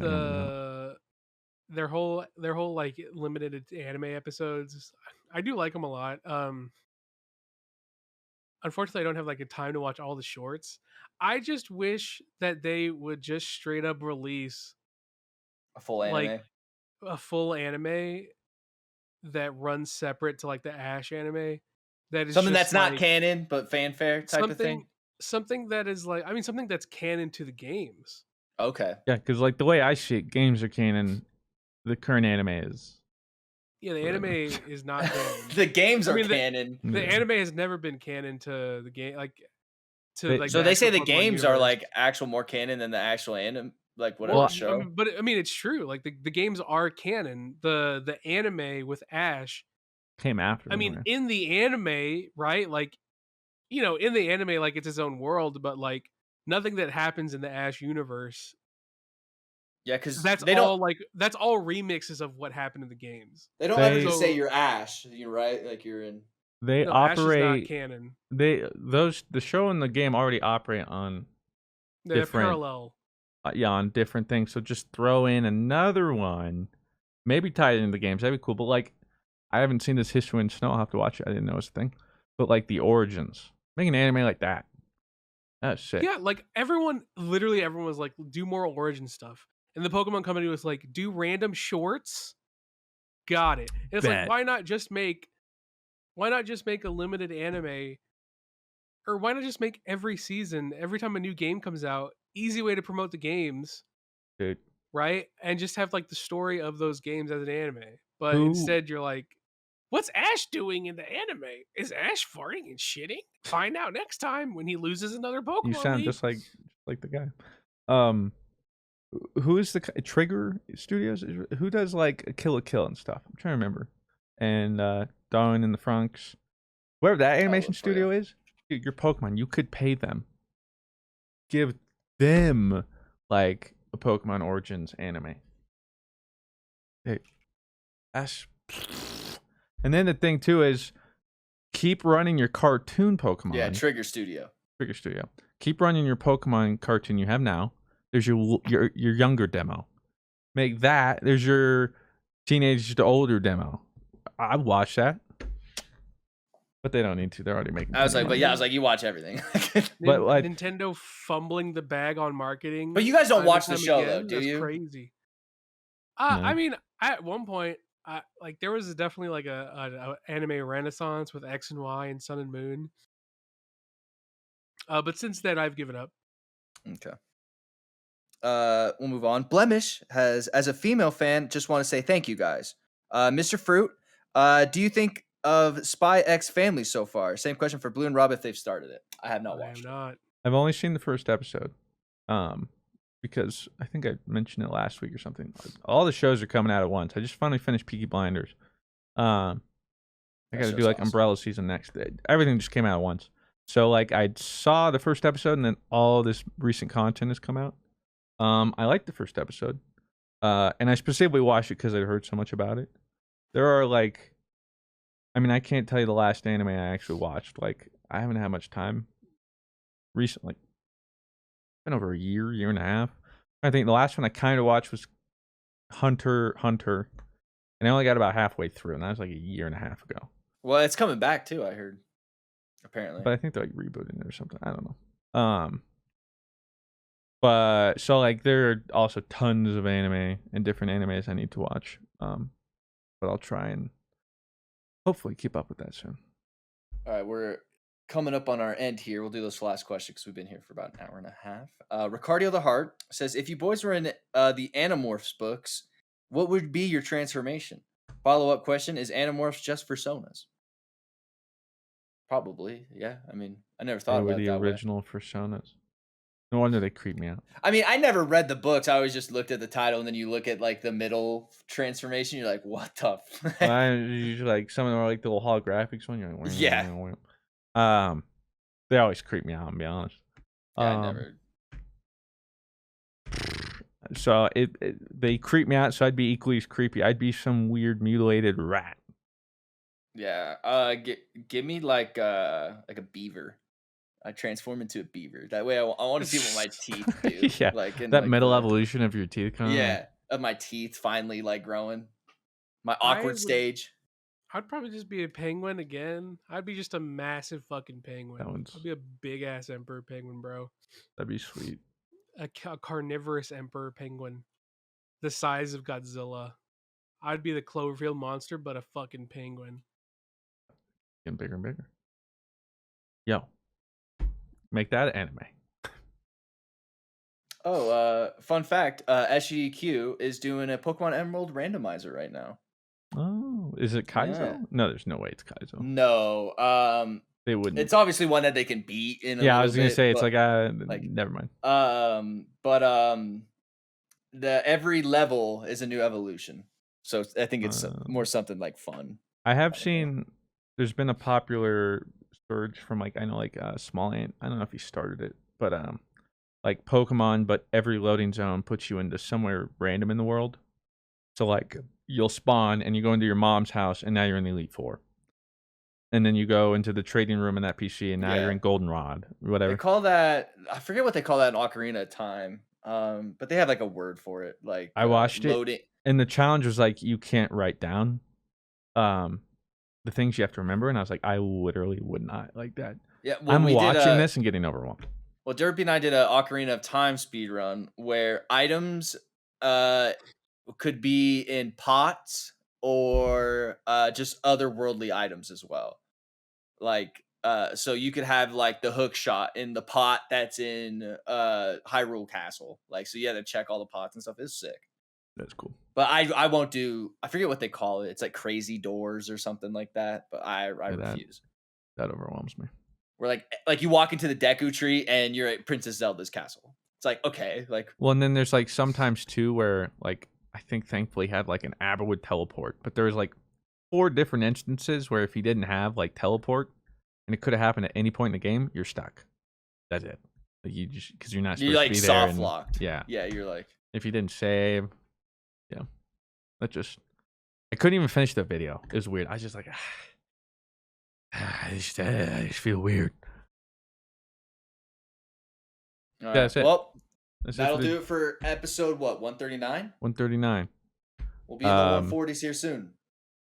their whole like limited anime episodes. I do like them a lot. Unfortunately, I don't have like a time to watch all the shorts. I just wish that they would just straight up release a full anime, like a full anime that runs separate to like the Ash anime. That is something just that's not canon but fanfare type of thing. Something that is like, I mean, something that's canon to the games. Okay. Yeah, because like the way I see it, games are canon. The current anime is. Yeah, the anime is not canon. The games are canon. The anime has never been canon to the game, like to like. So they say the games universe. are like actual more canon than the actual anime, like whatever show. But I mean, it's true. Like the games are canon. The anime with Ash came after. I mean, in the anime, right? Like, you know, in the anime, like it's its own world, but like nothing that happens in the Ash universe. Yeah, because that's all remixes of what happened in the games. They don't ever just say you're Ash. You're right, like you're in. They operate. Ash is not canon. The show and the game already operate on. They're parallel. Yeah, on different things. So just throw in another one, maybe tie it into the games. That'd be cool. But like, I haven't seen this Hisuian Snow. I'll have to watch it. I didn't know it's a thing. But like the origins, make an anime like that. That's sick. Yeah, like literally everyone was like, do more origin stuff. And the Pokemon Company was like, do random shorts. Got it. And it's like, why not just make a limited anime? Or why not just make every season, every time a new game comes out, easy way to promote the games. Dude. Right? And just have like the story of those games as an anime. But instead you're like, what's Ash doing in the anime? Is Ash farting and shitting? Find out next time when he loses another Pokemon. You sound just like the guy. Who is the Trigger Studios? Who does like a Kill and stuff? I'm trying to remember. And Darwin in the Franxx, wherever that animation studio is, dude, your Pokemon, you could pay them. Give them like a Pokemon Origins anime. Hey, Ash. And then the thing too is, keep running your cartoon Pokemon. Yeah, Trigger Studio. Keep running your Pokemon cartoon you have now. There's your younger demo. Make that. There's your teenage to older demo. I watch that, but they don't need to. They're already making. I was like, you watch everything. But like Nintendo fumbling the bag on marketing. But you guys don't watch the show though, do you? Crazy. I mean, at one point, like there was definitely like a anime renaissance with X and Y and Sun and Moon. But since then, I've given up. Okay. We'll move on. Blemish has, as a female fan, just want to say thank you guys. Mr. Fruit, do you think of Spy X Family so far? Same question for Blue and Rob if they've started it. I have not watched it. I've only seen the first episode. Because I think I mentioned it last week or something. All the shows are coming out at once. I just finally finished Peaky Blinders. I That got to do show's like awesome. Umbrella season next. Everything just came out at once. So like I saw the first episode, and then all this recent content has come out. I liked the first episode, and I specifically watched it because I heard so much about it. There are like, I mean, I can't tell you the last anime I actually watched. Like, I haven't had much time recently. Been over a year and a half. I think the last one I kind of watched was Hunter, and I only got about halfway through, and that was like a year and a half ago. Well, it's coming back too, I heard. Apparently. But I think they're like rebooting it or something. I don't know. But so like there are also tons of anime and different animes I need to watch. But I'll try and hopefully keep up with that soon. All right, we're coming up on our end here. We'll do this last question because we've been here for about an hour and a half. Ricardio the Heart says, if you boys were in the Animorphs books, what would be your transformation? Follow-up question, is Animorphs just personas? Probably, yeah. I mean, I never thought They were about it the that way. original personas. No wonder they creep me out. I mean, I never read the books. I always just looked at the title, and then you look at like the middle transformation. You're like, what the? I usually like some of them are like the little holographics one. You're like, Yeah. They always creep me out. I'll be honest. Yeah, I never. So they creep me out. So I'd be equally as creepy. I'd be some weird mutilated rat. Yeah. Give me like a beaver. I transform into a beaver. That way, I want to see what my teeth do. Yeah, like in that like middle evolution of your teeth coming. Yeah, of my teeth finally like growing. My awkward I'd stage. probably just be a penguin again. I'd be just a massive fucking penguin. I'd be a big ass emperor penguin, bro. That'd be sweet. A carnivorous emperor penguin, the size of Godzilla. I'd be the Cloverfield monster, but a fucking penguin. Getting bigger and bigger. Yo, make that anime. Oh, fun fact: SGQ is doing a Pokemon Emerald randomizer right now. Oh, is it Kaizo? Yeah. No, there's no way it's Kaizo. No, they wouldn't. It's obviously one that they can beat in. I was gonna say it's like never mind. The every level is a new evolution, so I think it's more something like fun. I have seen there's been a popular surge from like I know like Small Ant. I don't know if he started it, but like Pokemon, but every loading zone puts you into somewhere random in the world. So like you'll spawn and you go into your mom's house and now you're in the Elite Four. And then you go into the trading room in that PC and now you're in Goldenrod, whatever. They call that, I forget what they call that in Ocarina of Time. But they have like a word for it. Like I watched it and the challenge was like you can't write down the things you have to remember, and I was like, I literally would not like that. Yeah, well, I'm watching this and getting overwhelmed. Well, Derpy and I did an Ocarina of Time speed run where items could be in pots or just otherworldly items as well. Like so you could have like the hook shot in the pot that's in Hyrule Castle. Like so you had to check all the pots and stuff. It's sick. That's cool. But I won't do, I forget what they call it. It's like crazy doors or something like that. But I refuse. That overwhelms me. Where like you walk into the Deku tree and you're at Princess Zelda's castle. It's like, okay, like. Well, and then there's like sometimes too where like I think thankfully had like an Abba would teleport, but there's like 4 different instances where if he didn't have like teleport, and it could have happened at any point in the game, you're stuck. That's it. Like you just because you're not supposed to be there. Soft locked. Yeah. Yeah, you're like. If you didn't save, yeah, that just. I couldn't even finish the video. It was weird. I was just like, I just feel weird. All right. That's it. Well, that'll do it for episode 139? 139. We'll be in the 140s here soon.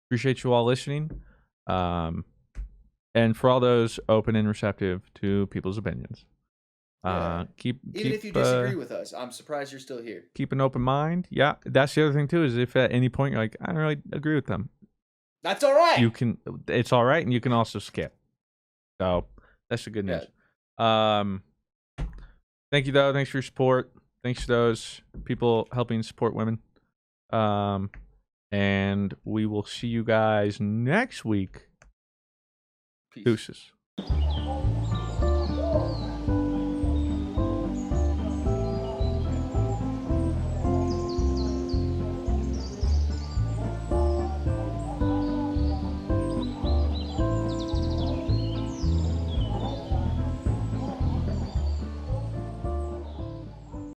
Appreciate you all listening. And for all those open and receptive to people's opinions. Even if you disagree with us, I'm surprised you're still here. Keep an open mind. Yeah, that's the other thing too, is if at any point you're like, I don't really agree with them. That's all right. It's all right, and you can also skip. So that's the good news. Thank you though. Thanks for your support. Thanks to those people helping support women. And we will see you guys next week. Peace. Deuces.